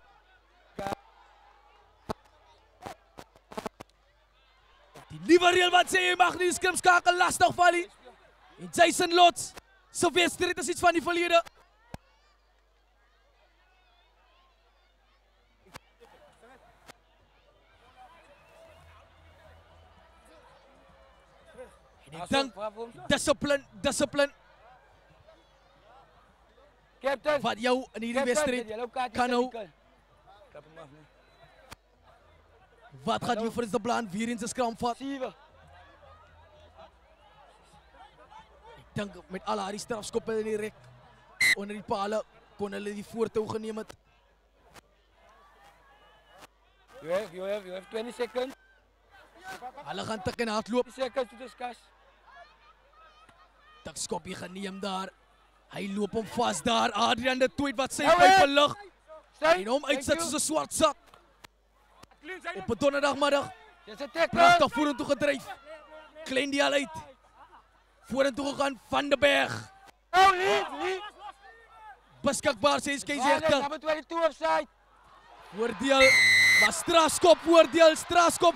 Die nuwe reël wat sê jy mag nie die skrimskakel lastig val nie. En Jason Lots se wedstryd is iets van die verlede. En ek dink discipline Captain. wat jou in hierdie wedstryd kan nou. Wat gaat u voor de plan weer in zijn skram vat? 7. Ik denk met alle haar strafskoppen in die rek onder die palen kon hulle die voortou geneem het. You have 20 seconds. Hulle gaan tik en hardloop. 20 seconds to discuss. Tak skopie geneem daar. Hy loop hom vas daar. Adrian de Toit wat sy pype lig. En hom uitsit soos 'n swart sak. Op 'n donderdagmiddag. Dis 'n tackle. Pragtig vorentoe gedryf. Klein die al uit. Vorentoe gegaan Van der Berg. Oh, Lee. Beskikbaar sê K60. Number 22 offside. Voordeel. Maar strafskop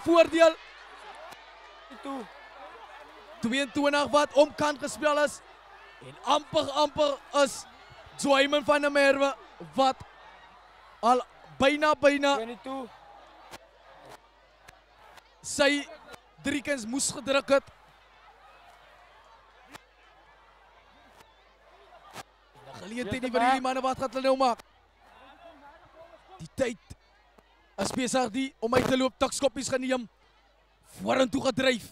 voordeel. 22 wat omkant gespeel is. En amper is Joyman van der Merwe wat al bijna 22. sy driekens moes gedruk het. Die geleentheid nie vir hierdie manne, wat gaat hulle nou maak? Die tyd is besig die om uit te loop, takskoppies geneem. Vorentoe gedryf.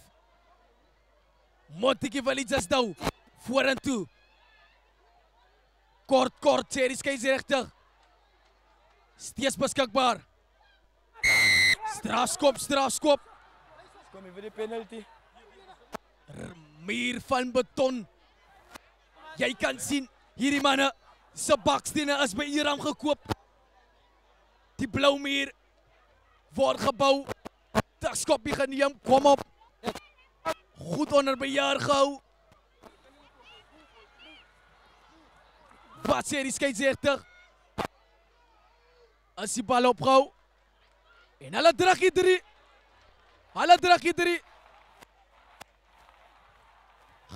Montague Villages nou. Vorentoe. Kort, Series K60. Steeds beskikbaar. Strafskop. Kom hier vir die penalty. Muur van beton. Jy kan sien, hierdie manne se bakstene is by Iram gekoop. Die blou muur word gebou. Takskoppie geneem, kom op. Goed onder beheer gehou. Wat Series K60. As die bal opgehou. En hulle druk die 3.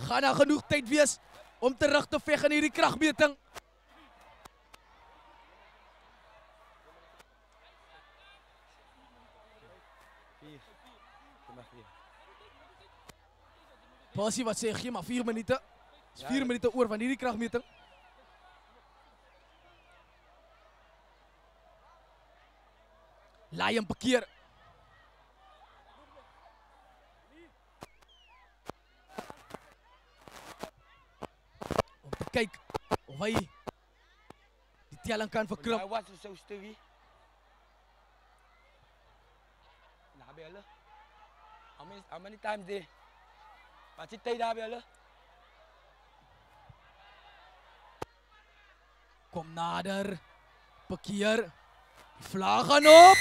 Gaan daar genoeg tyd wees om terug te veg in hierdie kragmeting. Pasie wat sê, gee maar 4 minute. Is 4 minute oor van hierdie kragmeting. Laai hem parkeer. Om te kyk of hy die telling kan verkrap. Wat is so storie? bij hulle. How many times they? Wat zit jy daar bij hulle? Kom nader. Parkeer. Die vlag gaan op.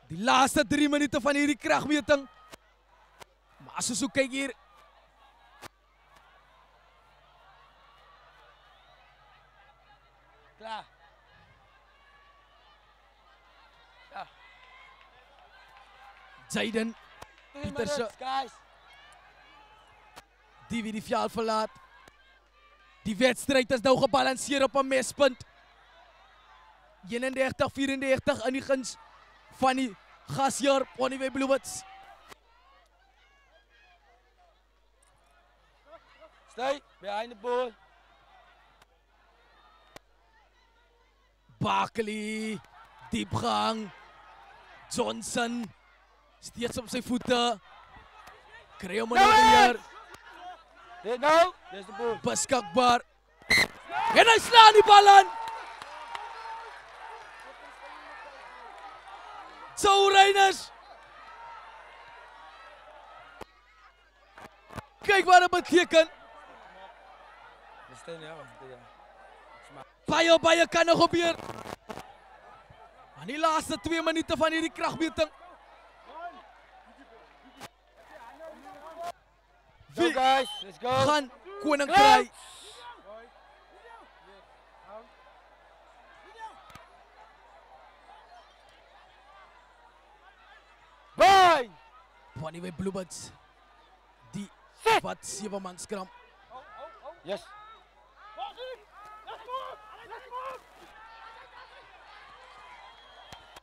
Die laatste 3 minuten van hierdie kragmeting. Maar as ons so kyk hier. Klaar. Ja. Jaden 3 Pieterse. minutes, guys. Die wie die veld verlaat. Die wedstrijd is nou gebalanceerd op een mespunt. 31-94 in die guns van die gasheer Ponyville Bluebirds. Stay behind the ball. Barkley, diepgang. Johnson, steeds op zijn voeten. Krijg hem hier. There now, there's the ball. Beskikbaar. En hij slaat die bal aan. Zo Reiners. Kijk wat het betekent. Baie kan nog gebeuren. Aan die laatste 2 minuten van hierdie kragmeting. Go guys, let's go. Gaan koning kry. Bye. Ponyville Bluebirds. Die wat 7 man scrum. Yes.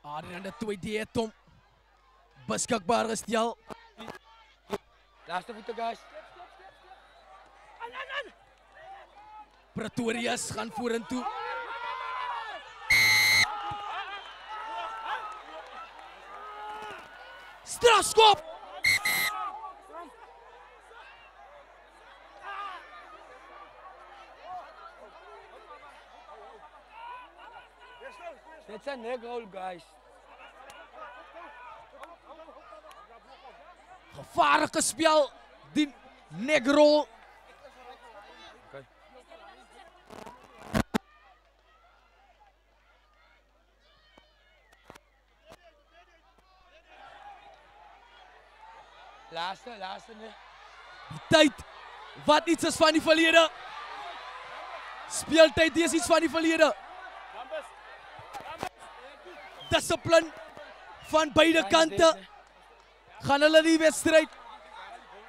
Adrian de 2D Tom. Beskikbaar gestel. Laatste voeten guys. Pretorius gaan vorentoe. Strafschop! That's a neck roll guys. Gevaarlijke spel. Die negrol. Okay. Laatste nee. Die tijd wat iets is van die verleden. Speeltijd is iets van die verleden. Discipline van beide kanten. Gaan hulle die wedstrijd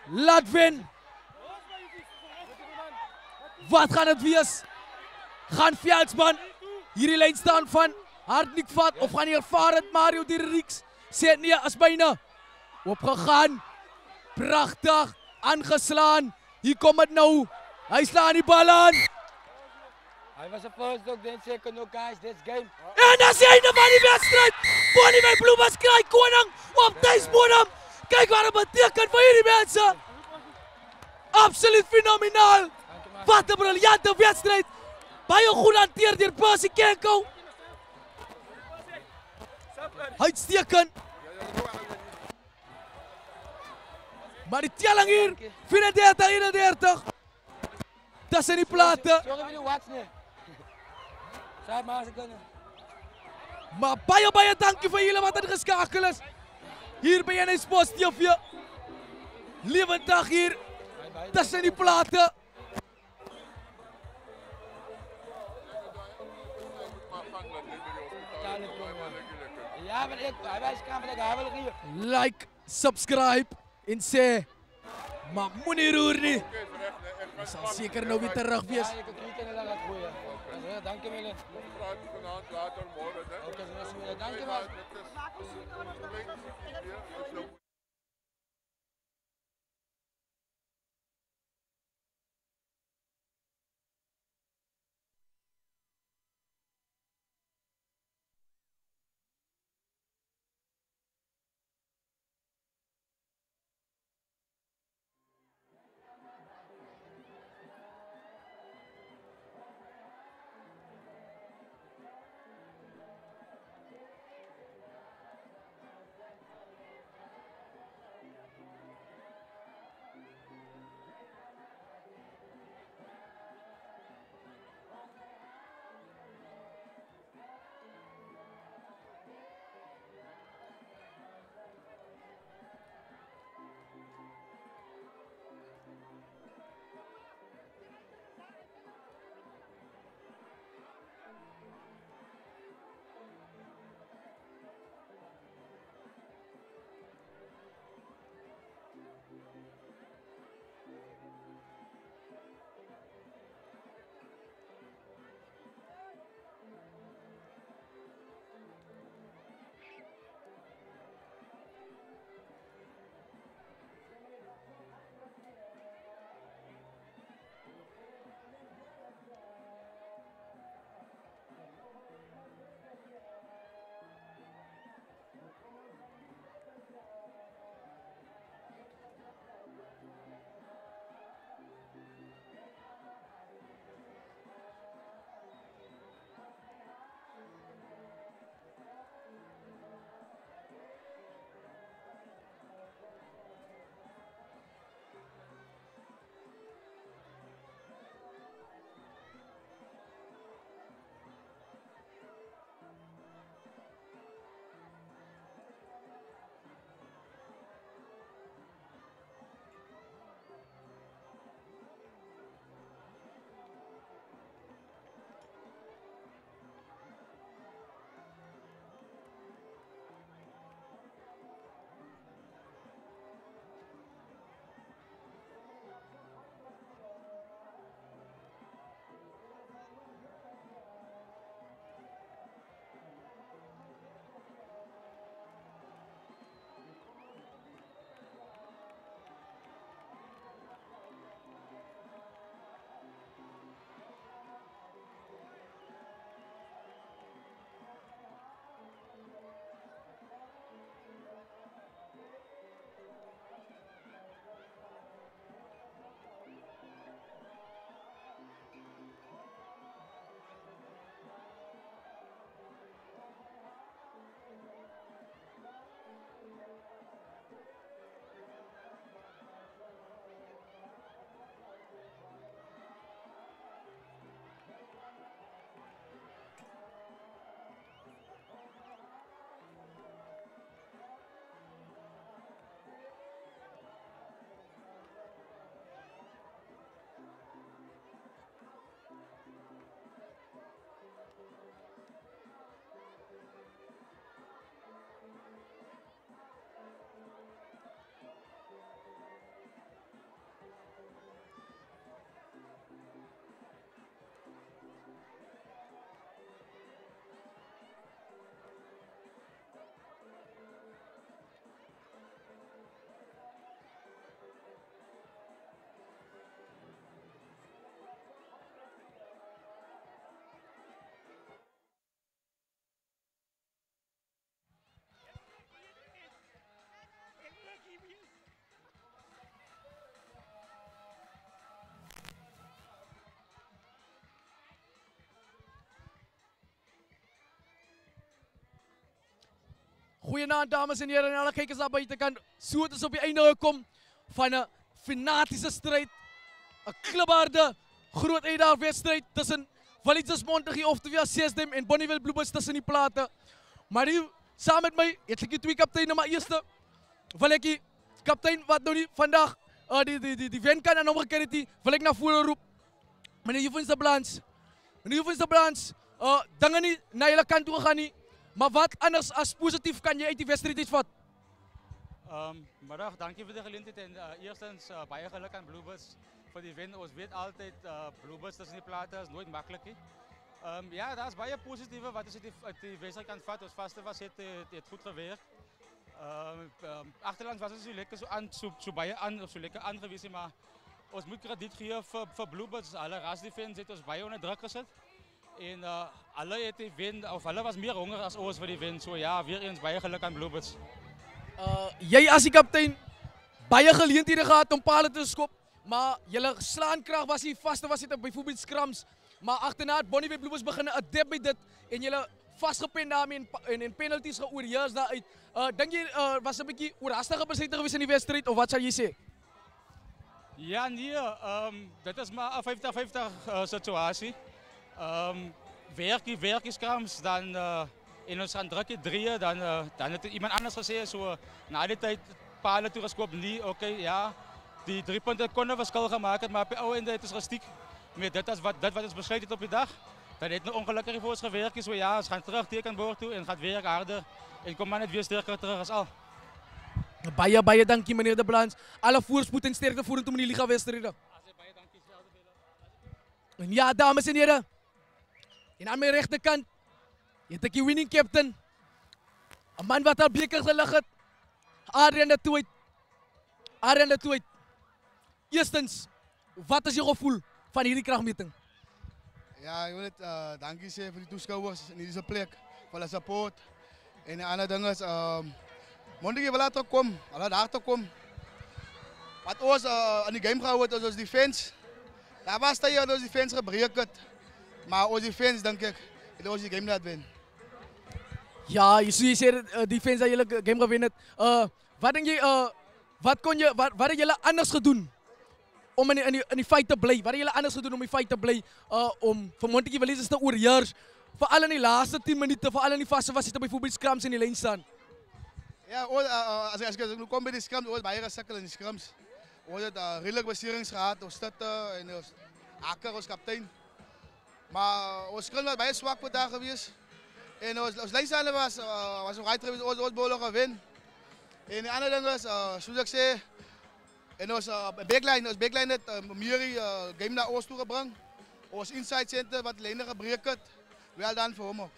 laat wen. Wat gaan het wees? Gaan Veldsman hierdie lijn staan van Hartnik vat of gaan hier ervaren Mario Dierrieks? Sê het nee, is bijna opgegaan. Prachtig, aangeslaan. Hier kom het nou. Hij slaat die bal aan. Hij was de first ook, then second ook guys, this game. En dat is die einde van die wedstrijd. Ponyville Bluebirds krijgt koning op thuisbodem. Kijk wat het betekent voor hierdie mensen. Absoluut fenomenaal. Wat een briljante wedstrijd. Baie goed hanteerd door Percy Kenko. Uitstekend. Maar die telling hier, 34-31. Dat zijn die platen. Sorry voor die watch nee. Zeg maar als ik kunnen. Maar baie dankie voor jullie wat er geschakeld is. Hier bij NS Sports TV. Levendig hier. Dat zijn die platen. Ja, maar hij wijst hij wil hier. Like, subscribe en sê, maar moenie roer nie. Ons sal seker nou weer terug wees. Ja, ik kan niet in de laat gooien. Dank je wel. Oké, dank je wel. Goeienaand dames en heren en alle kijkers daar buitenkant. So het is op die einde gekom van 'n fanatische strijd. 'n klibharde, groot uitdagingwedstrijd tussen Validzas Montague oftewel Seesdam en Bonnievale Bluebirds tussen die plate. Maar hier saam met my het ek die twee kapteine, maar eerste wil ek die kaptein wat nou nie vandag die wen kan aan hom gekry het, wil ek na vore roep. Meneer Juvens de Blans. Meneer Juvens de Blans, dinge nie na julle kant toe gegaan nie. Maar wat anders as positief kan jy uit die wedstrijd uitvat? Middag, dankie vir die geleentheid en eerstens baie geluk aan Bluebirds vir die wen. Ons weet altyd Bluebirds tussen die plate is nooit maklik nie. Ja, daar is baie positieve wat ons uit die wedstrijd kan vat. Ons vaste was het goed gewerk. Achterlands was ons so lekker so baie so lekker aan geweest, maar ons moet krediet gee vir Bluebirds. Alle rasdefense het ons baie onder druk gesit. En alle het die wen, of hulle was meer honger as ons vir die wen. So ja, weer eens baie geluk aan Bluebirds. Jy as die kaptein, baie geleenthede gehad om pale te skop, maar julle slaankrag was nie vaste, was dit byvoorbeeld scrums, maar agterna het Bonnievale Bluebirds begin adapt by dit en julle vasgepen daarmee en penalties geoorheers daaruit. Dink jy was 'n bietjie oorhaastige besluite gewees in die wedstryd of wat sal jy sê? Ja, nee, dit is maar 'n 50-50 situasie. Werk die scrums, dan en ons gaan druk die 3, dan het iemand anders gesê, so na die tyd pale toe geskop, nie, oké, ja, die 3 punte kon 'n verskil gemaak het, maar op die ou einde het ons gestiek met dit wat ons besluit het op die dag. Dat het nou ongelukkig vir ons gewerk, so ja, ons gaan terug tekenbord toe en gaan werk harder en kom maar net weer sterker terug as al. Baie dankie meneer de Blans. Alle voorspoed en sterkte vorentoe in die liga wedstryde. Baie dankie selfde vir En ja, dames en heren, en aan my regterkant het ek die winning captain, 'n man wat al beker gelig het, Adrian de Tooit. Adrian de Tooit, eerstens, wat is jou gevoel van hierdie kragmeting? Ja, ik wil het dankie zeggen voor de toeschouwers in deze plek, voor de support. En de andere ding is, Montague wil laten komen, wil laten komen. Wat ons aan die game gehouden is onze defense. Daar was dat je onze defense gebruikt. Maar onze defense, denk ik, dat onze game laat winnen. Ja, je zei defense dat jullie game gewinnen. Wat denk je, wat hadden jullie anders gedaan om in die fight te blijven? Wat hadden jullie anders gedaan om in die fight te blijven? Om van Montague Validzas te oorheers? Vooral in die laatste 10 minuten, vooral in die vaste was het bijvoorbeeld scrums in die lijn staan. Ja, als ik nu kom bij de scrums, ons bijna gesukkel in die scrums. Ons het redelijk bestuurings gehad, ons stutten en ons haker, ons kaptein. Maar ons scrum was bijna zwak vandaag geweest. En ons lijnstaan was nog uit geweest, ons bollen gewin. En de andere ding was, zoals ik zei, en ons backline het Miri game naar ons toe gebracht. Ons inside center wat lijnen gebruikt het. Wel dan voor hem ook.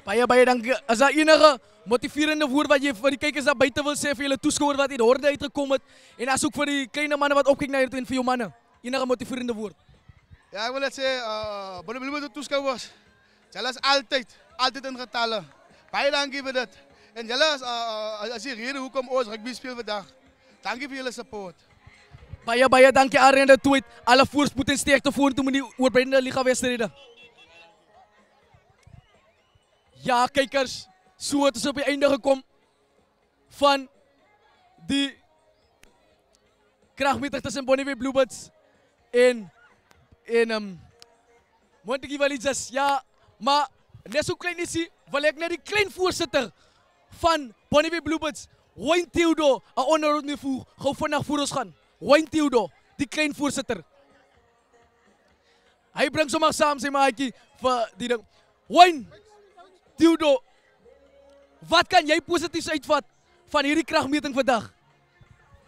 Baie dankie. Is daar enige motiverende woord wat jy vir die kykers daar buite wil sê vir julle toeskouers wat uit horde uitgekom het en as ook vir die kleine manne wat opkyk na hier toe en vir jou manne? Enige motiverende woord? Ja, ik wil het zeggen, Bonnievale de toeschouwers. Jullie is altijd in getallen. Baie dankie voor dit. En jullie als die reden hoekom ons rugby speel vandaag. Dankie voor jullie support. Baie dankie Adrian de Tooit. Alle voorspoed en sterkte vorentoe met die oorbreidende liga wedstryde. Ja, kijkers, so het is op die einde gekom van die kragmeting tussen Bonnievale Bluebirds en Montague Validzas. Ja, maar net so klein is hy, wil ek net die klein voorzitter van Bonnievale Bluebirds, Wayne Theodore, 'n onderhoud mee voer, gou vandag voor ons gaan. Wayne Theodore, die klein voorzitter. Hy bring sommer saam sy maatjie vir die ding. Wayne Theodore, wat kan jy positiefs uitvat van hierdie kragmeting vandag?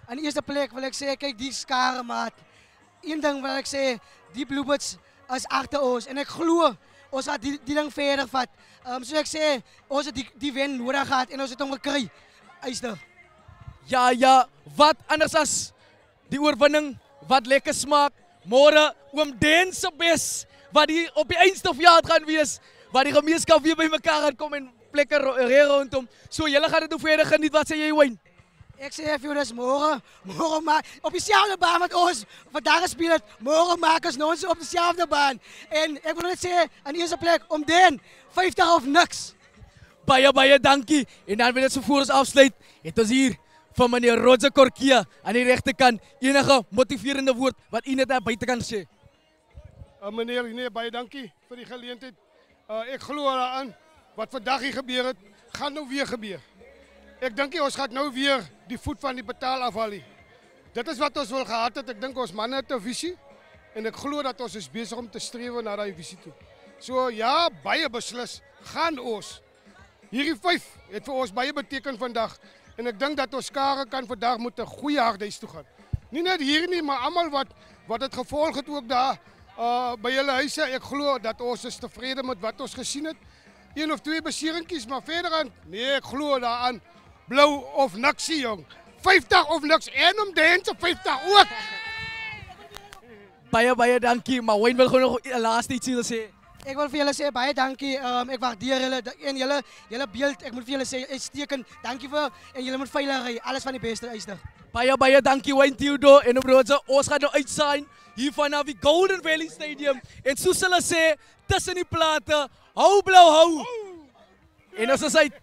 Aan die eerste plek wil ek sê, kyk die skare maat. Een ding wil ek sê, die Bluebirds is agter ons en ek glo ons gaat die ding verder vat. Soos ek sê, ons het die wen nodig gehad en ons het hom gekry. Eister. Ja, wat anders as die oorwinning, wat lekker smaak. Môre oom Den se bes wat die op die eindstofjaar gaan wees, waar die gemeenskap weer by mekaar gaan kom en plekke rondom. So julle gaan dit nou verder geniet. Wat sê jy, Wayne? Ek sê vir jou, dis môre maak op dieselfde baan wat ons vandag gespeel het. Môre maak ons nou op dieselfde baan. En ek wil net sê aan die eerste plek om Den 50 of niks. Baie dankie. En dan wil ek so voor ons afsluit, het ons hier van meneer Roger Korkia aan die regterkant enige motiverende woord wat u net daar buite kan sê. Meneer, nee, baie dankie vir die geleentheid. Ek glo daaraan wat vandag hier gebeur het, gaan nou weer gebeur. Ek dink ons gaan nou weer die voet van die betaal afhaal. Dit is wat ons wil gehad het. Ek dink ons manne het 'n visie en ek glo dat ons is besig om te streef na daai visie toe. So ja, baie beslis gaan ons. Hierdie 5 het vir ons baie beteken vandag en ek dink dat ons skare kan vandag met 'n goeie harthuis toe gaan. Nie net hier nie, maar almal wat dit gevolg het ook daar by julle huise. Ek glo dat ons is tevrede met wat ons gesien het. 1 of 2 beseringkies, maar verder aan, nee, ek glo daaraan. Blou of niksie, jong. 50 of niks en om danse 50 ook. Baie dankie, maar Wayne wil gewoon nog 'n laaste ietsie sê. Ek wil vir julle sê baie dankie. Ek waardeer julle en julle beeld. Ek moet vir julle sê uitstekend. Dankie vir en julle moet veilig ry. Alles van die beste uitstig. Baie dankie Wayne Theodore en Roger. Ons gaan nou uitsaai hier vanaf die Golden Valley Stadium. En soos hulle sê, tussen die plate, hou blou hou. En ons is uit.